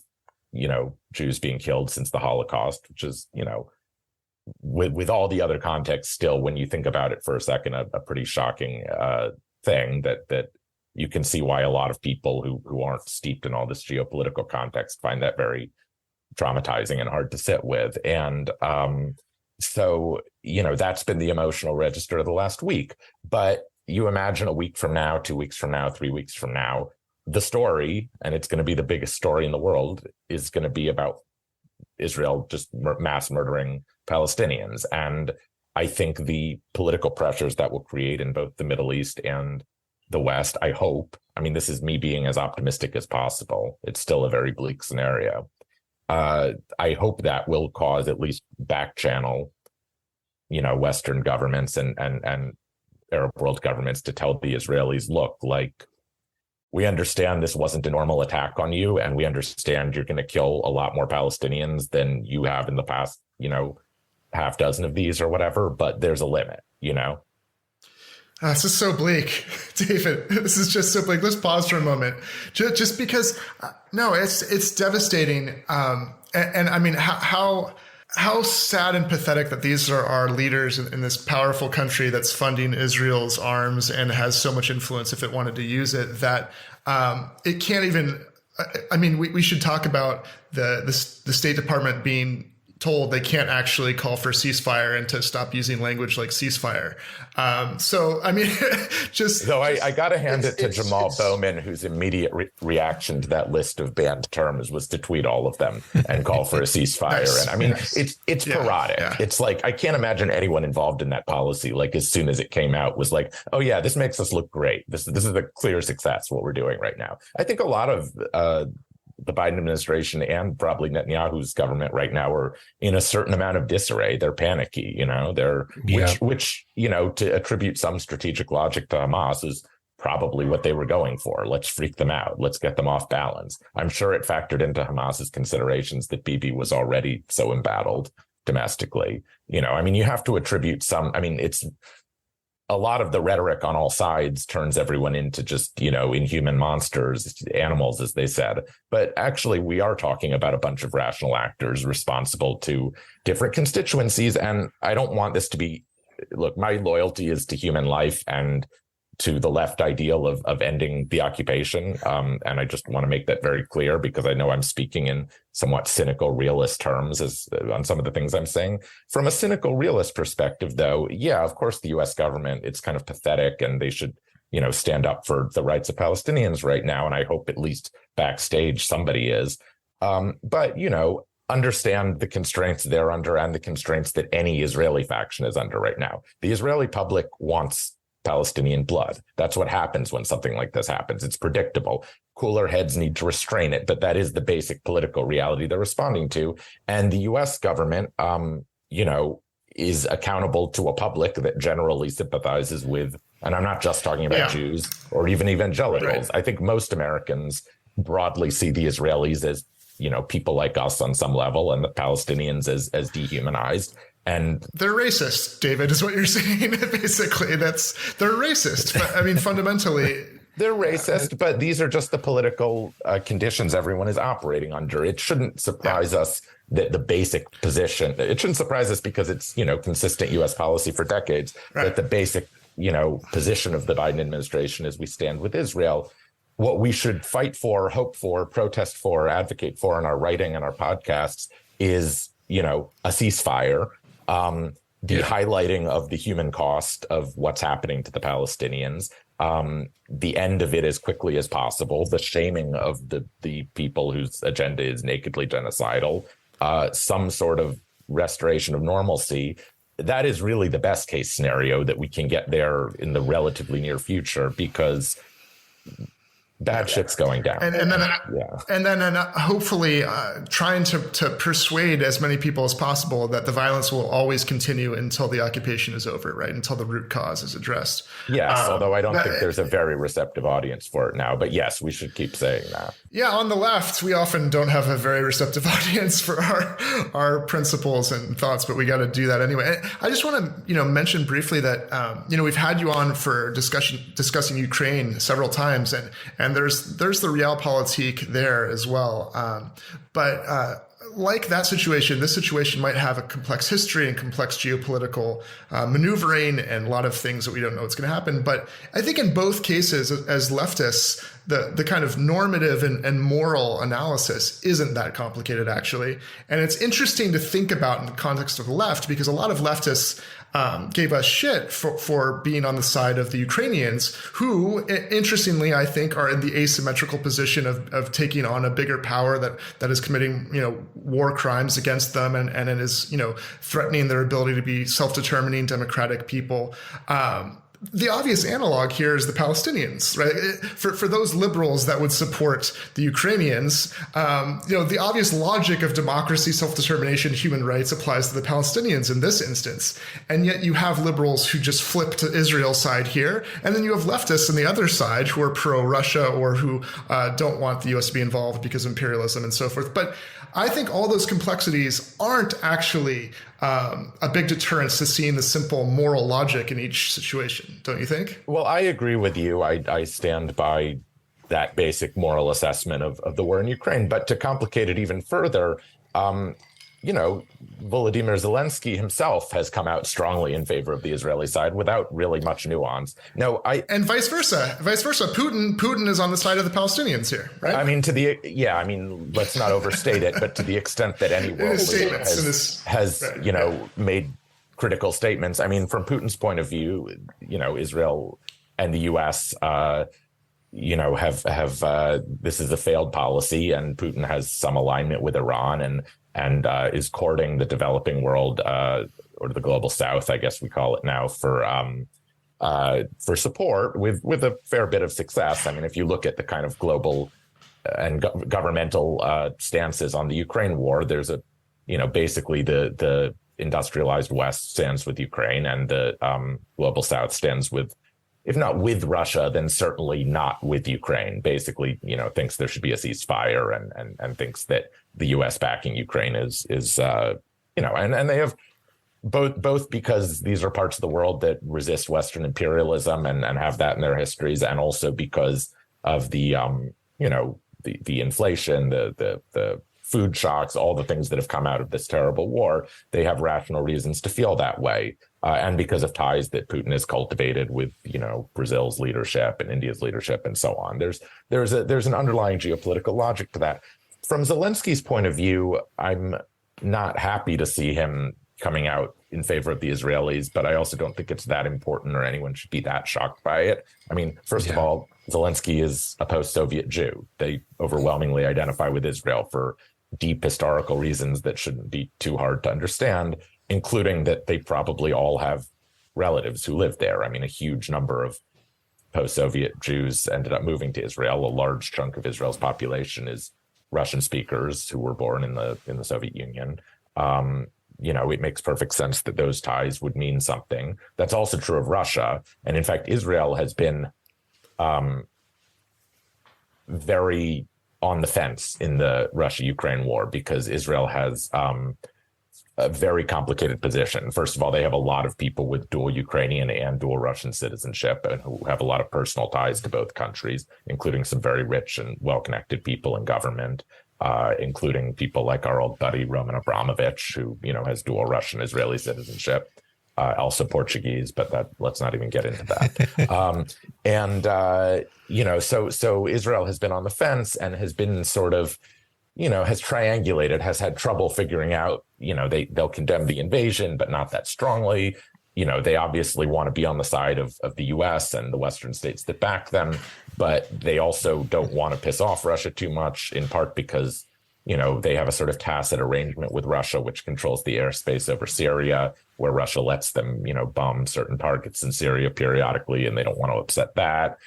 S3: Jews being killed since the Holocaust, which is, with all the other context, still, when you think about it for a second, a pretty shocking thing that you can see why a lot of people who aren't steeped in all this geopolitical context find that very traumatizing and hard to sit with. And so, that's been the emotional register of the last week. But you imagine a week from now, 2 weeks from now, 3 weeks from now, the story, and it's going to be the biggest story in the world, is going to be about Israel just mass murdering Palestinians. And I think the political pressures that will create in both the Middle East and the West, I hope, this is me being as optimistic as possible. It's still a very bleak scenario. I hope that will cause at least back channel, Western governments and Arab world governments to tell the Israelis, look, like, we understand this wasn't a normal attack on you, and we understand you're going to kill a lot more Palestinians than you have in the past, half dozen of these or whatever, but there's a limit,
S1: This is so bleak, David. This is just so bleak. Let's pause for a moment, just because. No, it's devastating. How sad and pathetic that these are our leaders in this powerful country that's funding Israel's arms and has so much influence if it wanted to use it, that it can't even. We should talk about the State Department being told they can't actually call for ceasefire and to stop using language like ceasefire. Just...
S3: Though I got to hand it to Jamal Bowman, whose immediate reaction to that list of banned terms was to tweet all of them and call for a ceasefire.
S1: Nice.
S3: And it's parodic. Yeah. It's like, I can't imagine anyone involved in that policy, like as soon as it came out, was like, oh yeah, this makes us look great. This is a clear success, what we're doing right now. I think a lot of the Biden administration and probably Netanyahu's government right now are in a certain amount of disarray. They're panicky, which to attribute some strategic logic to Hamas is probably what they were going for. Let's freak them out. Let's get them off balance. I'm sure it factored into Hamas's considerations that Bibi was already so embattled domestically. You have to attribute some, it's a lot of the rhetoric on all sides turns everyone into just, inhuman monsters, animals, as they said. But actually, we are talking about a bunch of rational actors responsible to different constituencies. And I don't want this to be, look, my loyalty is to human life and to the left ideal of ending the occupation. And I just want to make that very clear, because I know I'm speaking in somewhat cynical realist terms on some of the things I'm saying. From a cynical realist perspective, though, yeah, of course, the U.S. government, it's kind of pathetic, and they should, stand up for the rights of Palestinians right now. And I hope at least backstage somebody is. But, understand the constraints they're under and the constraints that any Israeli faction is under right now. The Israeli public wants Palestinian blood. That's what happens when something like this happens. It's predictable. Cooler heads need to restrain it, but that is the basic political reality they're responding to. And the U.S. government, is accountable to a public that generally sympathizes with, and I'm not just talking about Jews or even evangelicals. Right. I think most Americans broadly see the Israelis as, people like us on some level, and the Palestinians as dehumanized. And
S1: they're racist, David, is what you're saying. Basically, they're racist. But, fundamentally,
S3: they're racist. But these are just the political conditions everyone is operating under. It shouldn't surprise us that the basic position. It shouldn't surprise us because it's consistent U.S. policy for decades. Right. That the basic position of the Biden administration is we stand with Israel. What we should fight for, hope for, protest for, advocate for in our writing and our podcasts is a ceasefire. The highlighting of the human cost of what's happening to the Palestinians, the end of it as quickly as possible, the shaming of the people whose agenda is nakedly genocidal, some sort of restoration of normalcy. That is really the best case scenario that we can get there in the relatively near future, because bad shit's going down.
S1: And then hopefully trying to persuade as many people as possible that the violence will always continue until the occupation is over, right? Until the root cause is addressed.
S3: Yes, although I don't think there's a very receptive audience for it now. But yes, we should keep saying that. Yeah,
S1: on the left, we often don't have a very receptive audience for our principles and thoughts, but we got to do that anyway. I just want to mention briefly that we've had you on for discussing Ukraine several times, and there's the realpolitik there as well. But like that situation, this situation might have a complex history and complex geopolitical maneuvering and a lot of things that we don't know what's going to happen. But I think in both cases, as leftists, the kind of normative and moral analysis isn't that complicated, actually. And it's interesting to think about in the context of the left, because a lot of leftists gave us shit for being on the side of the Ukrainians, who, interestingly, I think are in the asymmetrical position of taking on a bigger power that is committing, war crimes against them and is, threatening their ability to be self-determining democratic people. The obvious analog here is the Palestinians, right? For those liberals that would support the Ukrainians, the obvious logic of democracy, self-determination, human rights applies to the Palestinians in this instance. And yet you have liberals who just flip to Israel's side here. And then you have leftists on the other side who are pro-Russia or who don't want the U.S. to be involved because of imperialism and so forth. But I think all those complexities aren't actually a big deterrence to seeing the simple moral logic in each situation, don't you think?
S3: Well, I agree with you. I stand by that basic moral assessment of the war in Ukraine. But to complicate it even further, Volodymyr Zelensky himself has come out strongly in favor of the Israeli side without really much nuance.
S1: And vice versa. Putin is on the side of the Palestinians here, right?
S3: I mean, let's not overstate it, but to the extent that any world leader has made critical statements. I mean, from Putin's point of view, Israel and the U.S. have this is a failed policy, and Putin has some alignment with Iran and is courting the developing world or the global South, I guess we call it now, for support with a fair bit of success. I mean, if you look at the kind of global and governmental stances on the Ukraine war, there's basically the industrialized West stands with Ukraine, and the global South stands with, if not with Russia, then certainly not with Ukraine. Basically, thinks there should be a ceasefire and thinks that the U.S. backing Ukraine is and they have both because these are parts of the world that resist Western imperialism and have that in their histories, and also because of the inflation, the food shocks, all the things that have come out of this terrible war. They have rational reasons to feel that way. And because of ties that Putin has cultivated with, Brazil's leadership and India's leadership and so on. There's an underlying geopolitical logic to that. From Zelensky's point of view, I'm not happy to see him coming out in favor of the Israelis, but I also don't think it's that important or anyone should be that shocked by it. I mean, first of all, Zelensky is a post-Soviet Jew. They overwhelmingly identify with Israel for deep historical reasons that shouldn't be too hard to understand, including that they probably all have relatives who live there. I mean, a huge number of post-Soviet Jews ended up moving to Israel. A large chunk of Israel's population is Russian speakers who were born in the Soviet Union. It makes perfect sense that those ties would mean something. That's also true of Russia. And in fact, Israel has been very on the fence in the Russia-Ukraine war because Israel has a very complicated position. First of all, they have a lot of people with dual Ukrainian and dual Russian citizenship and who have a lot of personal ties to both countries, including some very rich and well-connected people in government, including people like our old buddy Roman Abramovich, who, has dual Russian Israeli citizenship, also Portuguese, but let's not even get into that. So Israel has been on the fence and has been sort of, has triangulated, has had trouble figuring out, they'll condemn the invasion, but not that strongly. They obviously want to be on the side of the U.S. and the Western states that back them, but they also don't want to piss off Russia too much, in part because, they have a sort of tacit arrangement with Russia, which controls the airspace over Syria, where Russia lets them, bomb certain targets in Syria periodically, and they don't want to upset that.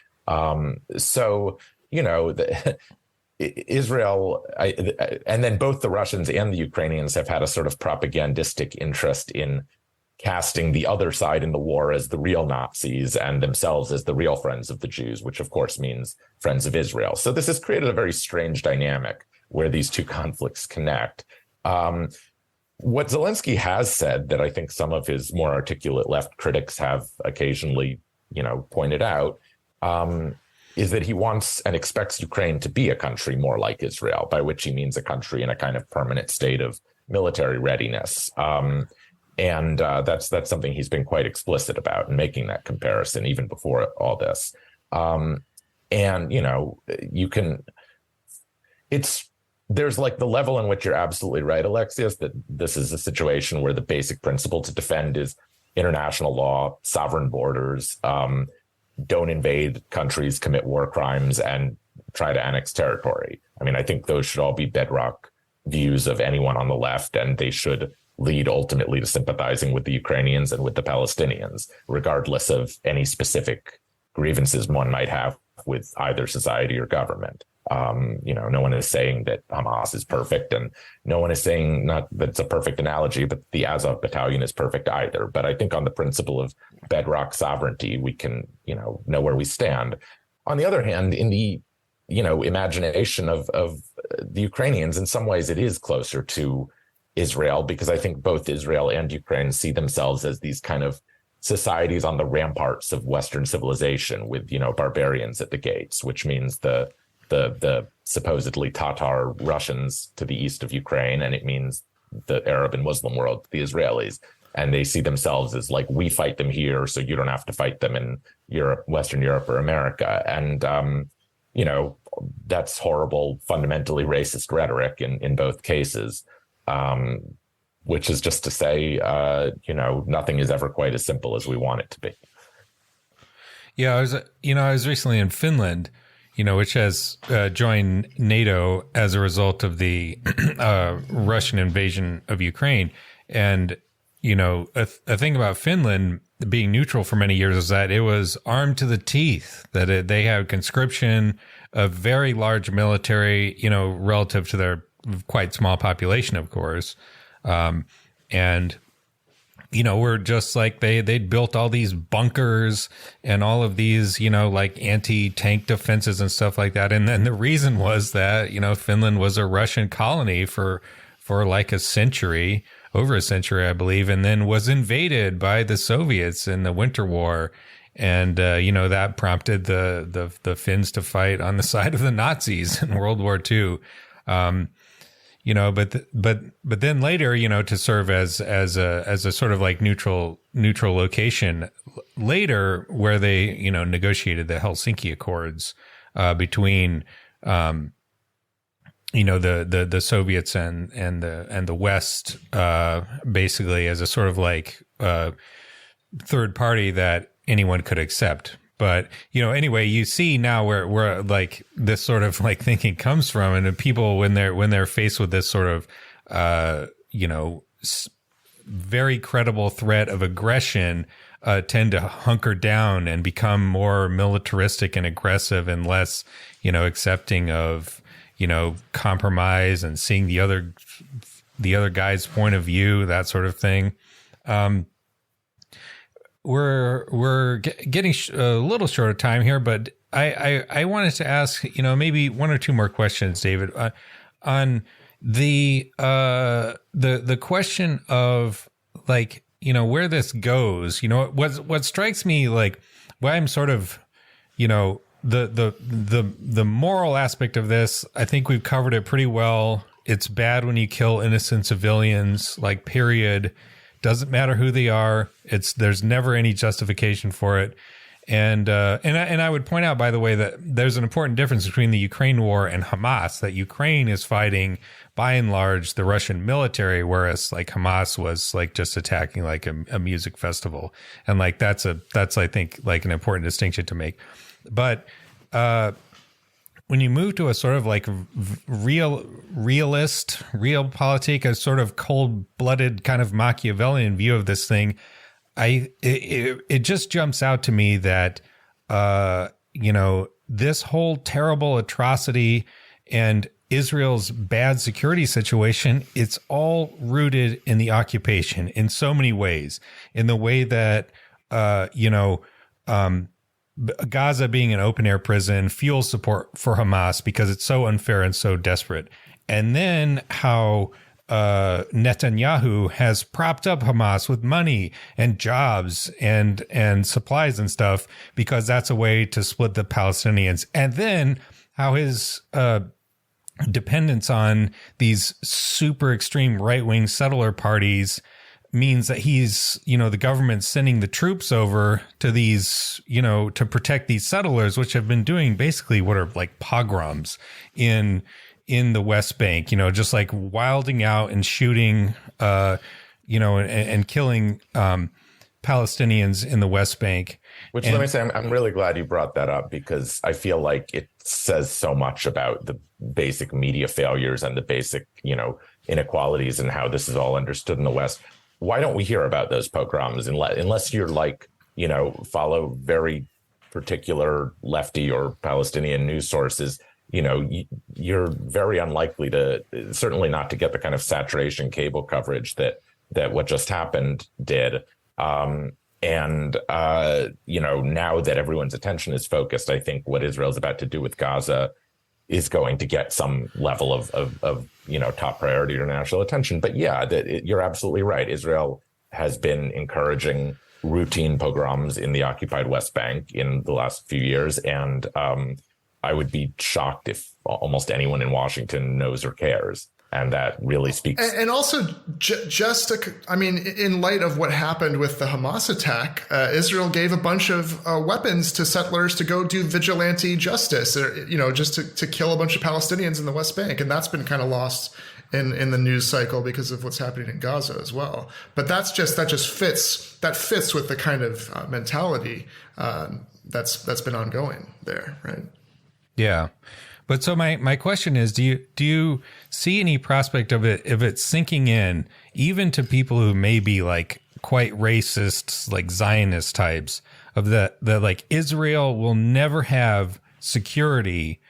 S3: Israel, and then both the Russians and the Ukrainians have had a sort of propagandistic interest in casting the other side in the war as the real Nazis and themselves as the real friends of the Jews, which of course means friends of Israel. So this has created a very strange dynamic where these two conflicts connect. What Zelensky has said that I think some of his more articulate left critics have occasionally, pointed out, is that he wants and expects Ukraine to be a country more like Israel, by which he means a country in a kind of permanent state of military readiness. And that's something he's been quite explicit about in making that comparison, even before all this. There's like the level in which you're absolutely right, Alexius, that this is a situation where the basic principle to defend is international law, sovereign borders, don't invade countries, commit war crimes, and try to annex territory. I mean, I think those should all be bedrock views of anyone on the left, and they should lead ultimately to sympathizing with the Ukrainians and with the Palestinians, regardless of any specific grievances one might have with either society or government. No one is saying that Hamas is perfect, and no one is saying not that it's a perfect analogy, but the Azov battalion is perfect either. But I think on the principle of bedrock sovereignty, we can, know where we stand. On the other hand, in the, imagination of the Ukrainians, in some ways it is closer to Israel, because I think both Israel and Ukraine see themselves as these kind of societies on the ramparts of Western civilization with, barbarians at the gates, which means the supposedly Tatar Russians to the east of Ukraine, and it means the Arab and Muslim world, the Israelis. And they see themselves as like, we fight them here, so you don't have to fight them in Europe, Western Europe or America. And, that's horrible, fundamentally racist rhetoric in both cases, which is just to say, nothing is ever quite as simple as we want it to be.
S2: Yeah, I was recently in Finland, which has joined NATO as a result of the Russian invasion of Ukraine. And, a thing about Finland being neutral for many years is that it was armed to the teeth, that they had conscription, a very large military, relative to their quite small population, of course. And we're just like they'd built all these bunkers and all of these, like anti-tank defenses and stuff like that. And then the reason was that, Finland was a Russian colony for like a century, over a century, I believe, and then was invaded by the Soviets in the Winter War. And, that prompted the Finns to fight on the side of the Nazis in World War II. But then later, to serve as a sort of like neutral location later, where they, negotiated the Helsinki Accords, between, the Soviets and the West, basically as a sort of like, third party that anyone could accept. But, anyway, you see now where like this sort of like thinking comes from, and people, when they're faced with this sort of, very credible threat of aggression, tend to hunker down and become more militaristic and aggressive and less, accepting of, compromise and seeing the other guy's point of view, that sort of thing. We're getting a little short of time here, but I wanted to ask, maybe one or two more questions, David, on the question of like, where this goes. What strikes me, like, why I'm sort of, the moral aspect of this, I think we've covered it pretty well. It's bad when you kill innocent civilians, like, period. Doesn't matter who they are. There's never any justification for it. And I would point out, by the way, that there's an important difference between the Ukraine war and Hamas, that Ukraine is fighting by and large the Russian military, whereas like Hamas was like just attacking like a music festival. And like, that's I think like an important distinction to make. But, when you move to a sort of like realpolitik, a sort of cold-blooded kind of Machiavellian view of this thing, it just jumps out to me that this whole terrible atrocity and Israel's bad security situation, it's all rooted in the occupation in so many ways, in the way that, Gaza being an open air prison fuels support for Hamas because it's so unfair and so desperate. And then how Netanyahu has propped up Hamas with money and jobs and supplies and stuff because that's a way to split the Palestinians. And then how his dependence on these super extreme right-wing settler parties means that he's, the government sending the troops over to these, to protect these settlers, which have been doing basically what are like pogroms in the West Bank, just like wilding out and shooting, and killing Palestinians in the West Bank.
S3: Which, let me say, I'm really glad you brought that up, because I feel like it says so much about the basic media failures and the basic, inequalities and how this is all understood in the West. Why don't we hear about those pogroms unless you're like, follow very particular lefty or Palestinian news sources? You're very unlikely to, certainly not to get the kind of saturation cable coverage that what just happened did. Now that everyone's attention is focused, I think what Israel's about to do with Gaza is going to get some level of top priority international attention. But yeah, you're absolutely right. Israel has been encouraging routine pogroms in the occupied West Bank in the last few years. And I would be shocked if almost anyone in Washington knows or cares. And that really speaks.
S1: And also, in light of what happened with the Hamas attack, Israel gave a bunch of weapons to settlers to go do vigilante justice, just to kill a bunch of Palestinians in the West Bank. And that's been kind of lost in the news cycle because of what's happening in Gaza as well. But that fits with the kind of mentality that's been ongoing there, right?
S2: Yeah. But so my question is, do you see any prospect of it sinking in, even to people who may be like quite racist, like Zionist types, of that like Israel will never have security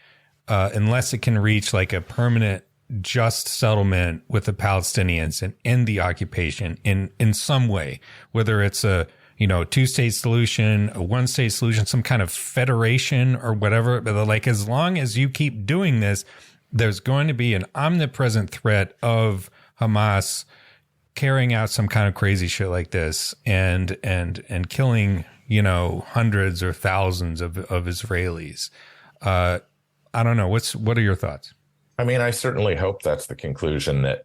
S2: unless it can reach like a permanent just settlement with the Palestinians and end the occupation in some way, whether it's a two-state solution, a one-state solution, some kind of federation or whatever. But like, as long as you keep doing this, there's going to be an omnipresent threat of Hamas carrying out some kind of crazy shit like this and killing, hundreds or thousands of Israelis. I don't know. What are your thoughts?
S3: I mean, I certainly hope that's the conclusion that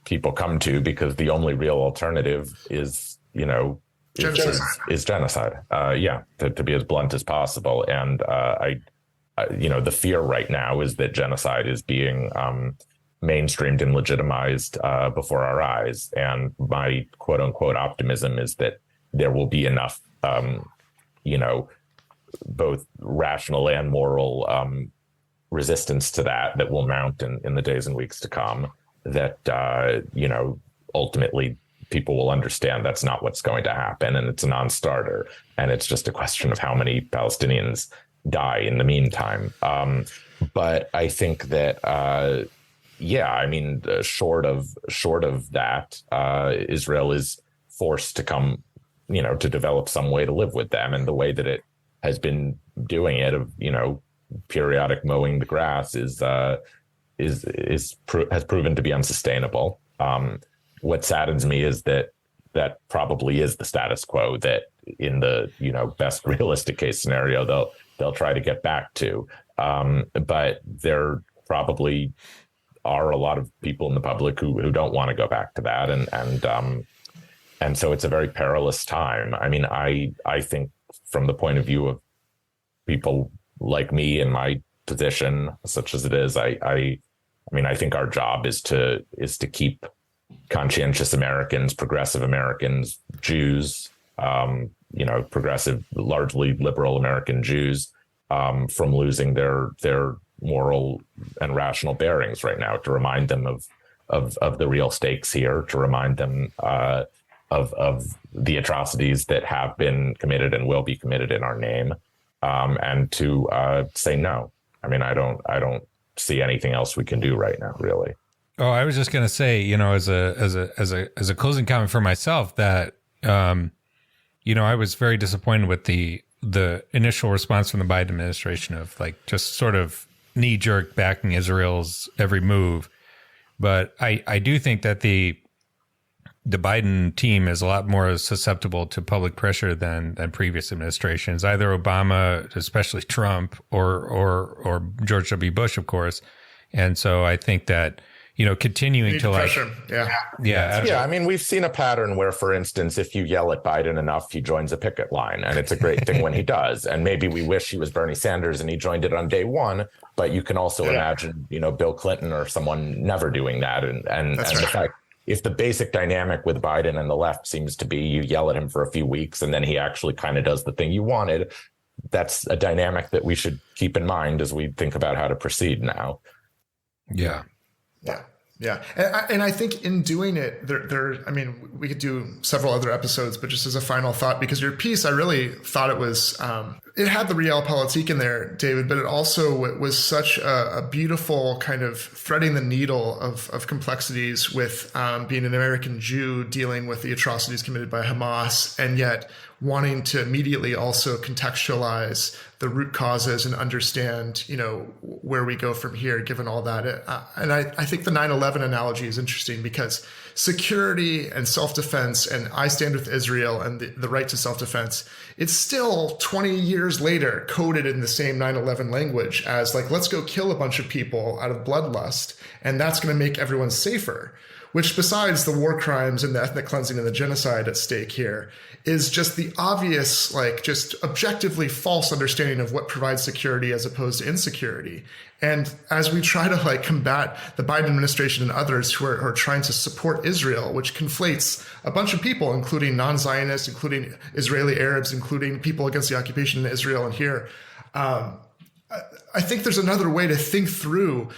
S3: people come to, because the only real alternative is, is genocide. To be as blunt as possible. And the fear right now is that genocide is being mainstreamed and legitimized before our eyes. And my quote unquote optimism is that there will be enough, both rational and moral resistance to that will mount in the days and weeks to come, that, ultimately people will understand that's not what's going to happen, and it's a non-starter, and it's just a question of how many Palestinians die in the meantime. But I think that, short of that, Israel is forced to come, to develop some way to live with them, and the way that it has been doing it, of periodic mowing the grass, has proven to be unsustainable. What saddens me is that probably is the status quo that in the, best realistic case scenario, they'll try to get back to. But there probably are a lot of people in the public who don't want to go back to that. And so it's a very perilous time. I mean, I think from the point of view of people like me in my position, such as it is, I think our job is to keep conscientious Americans, progressive Americans, Jews, progressive, largely liberal American Jews, from losing their moral and rational bearings right now, to remind them of the real stakes here, to remind them of the atrocities that have been committed and will be committed in our name. and to say no. I mean, I don't see anything else we can do right now, really.
S2: Oh, I was just going to say, you know, as a closing comment for myself, that you know, I was very disappointed with the initial response from the Biden administration of like just sort of knee jerk backing Israel's every move. But I do think that the Biden team is a lot more susceptible to public pressure than previous administrations, either Obama, especially Trump, or George W. Bush, of course. And so I think that, you know, continuing to like,
S3: yeah. I mean, we've seen a pattern where, for instance, if you yell at Biden enough, he joins a picket line, and it's a great thing when he does. And maybe we wish he was Bernie Sanders and he joined it on day one. But you can also imagine, you know, Bill Clinton or someone never doing that. And the fact, if the basic dynamic with Biden and the left seems to be you yell at him for a few weeks and then he actually kind of does the thing you wanted, that's a dynamic that we should keep in mind as we think about how to proceed now.
S2: Yeah.
S1: Yeah. And I think in doing it, I mean, we could do several other episodes, but just as a final thought, because your piece, I really thought it was, it had the realpolitik in there, David, but it also was such a beautiful kind of threading the needle of complexities with being an American Jew dealing with the atrocities committed by Hamas, and yet wanting to immediately also contextualize the root causes and understand, you know, where we go from here, given all that. And I think the 9/11 analogy is interesting because security and self-defense, and I stand with Israel and the right to self-defense, it's still 20 years later coded in the same 9/11 language as like, let's go kill a bunch of people out of bloodlust, and that's going to make everyone safer. Which, besides the war crimes and the ethnic cleansing and the genocide at stake here, is just the obvious, like, just objectively false understanding of what provides security as opposed to insecurity. And as we try to like combat the Biden administration and others who are trying to support Israel, which conflates a bunch of people, including non-Zionists, including Israeli Arabs, including people against the occupation in Israel and here, I think there's another way to think through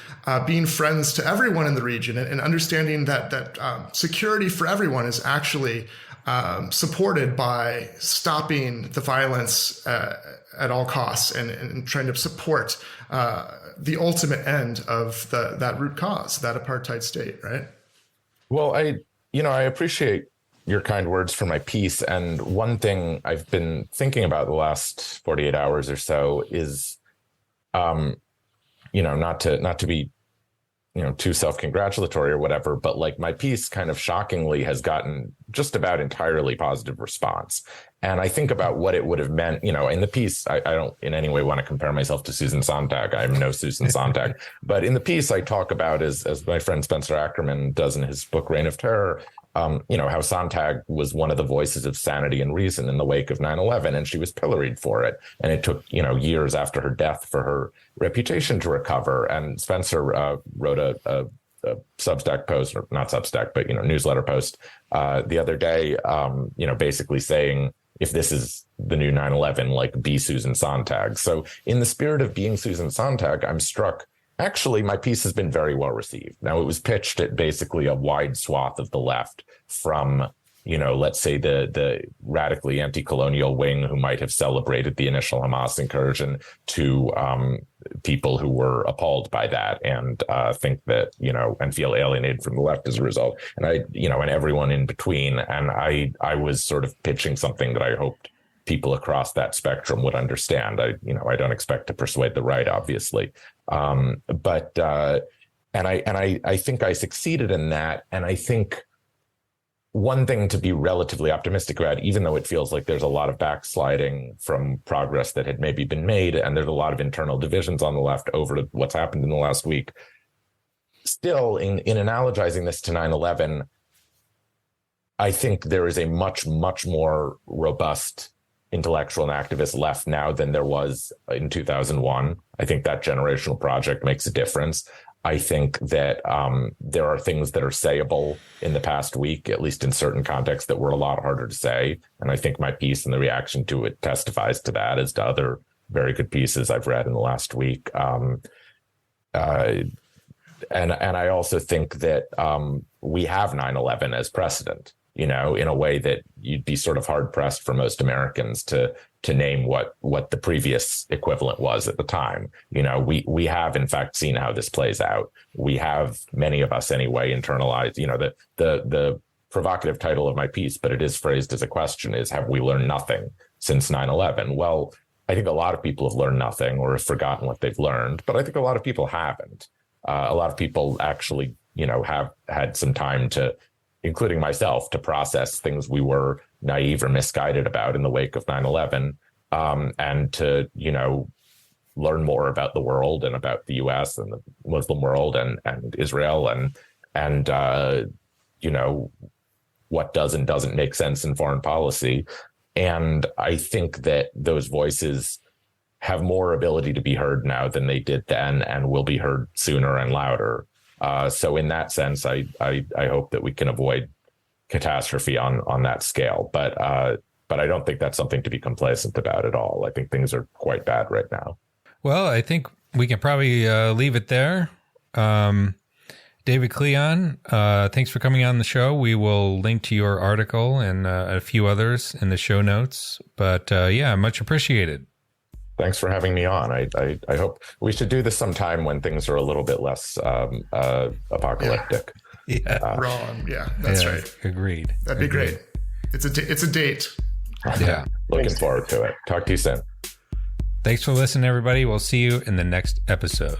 S1: being friends to everyone in the region and understanding that security for everyone is actually supported by stopping the violence at all costs and trying to support the ultimate end of that root cause, that apartheid state, right?
S3: Well, I appreciate your kind words for my piece. And one thing I've been thinking about the last 48 hours or so is, not to be, too self-congratulatory or whatever, but like my piece kind of shockingly has gotten just about entirely positive response. And I think about what it would have meant, in the piece, I don't in any way want to compare myself to Susan Sontag. I'm no Susan Sontag, but in the piece I talk about, as my friend Spencer Ackerman does in his book, Reign of Terror, how Sontag was one of the voices of sanity and reason in the wake of 9/11, and she was pilloried for it. And it took, years after her death for her reputation to recover. And Spencer wrote a Substack post, or not Substack, but, newsletter post the other day, basically saying, if this is the new 9/11, like, be Susan Sontag. So in the spirit of being Susan Sontag, I'm struck. Actually, my piece has been very well received. Now, it was pitched at basically a wide swath of the left, from, let's say the radically anti-colonial wing who might have celebrated the initial Hamas incursion, to people who were appalled by that and think that, and feel alienated from the left as a result. And and everyone in between. And I was sort of pitching something that I hoped people across that spectrum would understand. I don't expect to persuade the right, obviously. But I think I succeeded in that. And I think one thing to be relatively optimistic about, even though it feels like there's a lot of backsliding from progress that had maybe been made, and there's a lot of internal divisions on the left over what's happened in the last week, still in analogizing this to 9/11, I think there is a much, much more robust intellectual and activist left now than there was in 2001. I think that generational project makes a difference. I think that there are things that are sayable in the past week, at least in certain contexts, that were a lot harder to say. And I think my piece and the reaction to it testifies to that, as to other very good pieces I've read in the last week. And I also think that we have 9/11 as precedent. in a way that you'd be sort of hard pressed for most Americans to name what the previous equivalent was at the time. We have in fact seen how this plays out. We have, many of us anyway, internalized, the provocative title of my piece, but it is phrased as a question, is, have we learned nothing since 9/11? Well, I think a lot of people have learned nothing or have forgotten what they've learned, but I think a lot of people haven't. A lot of people actually, have had some time to, including myself, to process things we were naive or misguided about in the wake of 9/11, and to, learn more about the world and about the U.S. and the Muslim world and Israel and what does and doesn't make sense in foreign policy. And I think that those voices have more ability to be heard now than they did then, and will be heard sooner and louder. So in that sense, I hope that we can avoid catastrophe on that scale. But I don't think that's something to be complacent about at all. I think things are quite bad right now.
S2: Well, I think we can probably leave it there. David Klion, thanks for coming on the show. We will link to your article and a few others in the show notes. But much appreciated.
S3: Thanks for having me on. I hope we should do this sometime when things are a little bit less apocalyptic.
S1: Wrong. Yeah, that's right.
S2: Agreed.
S1: That'd be great. It's a date.
S2: Yeah.
S3: Looking forward to it. Talk to you soon.
S2: Thanks for listening, everybody. We'll see you in the next episode.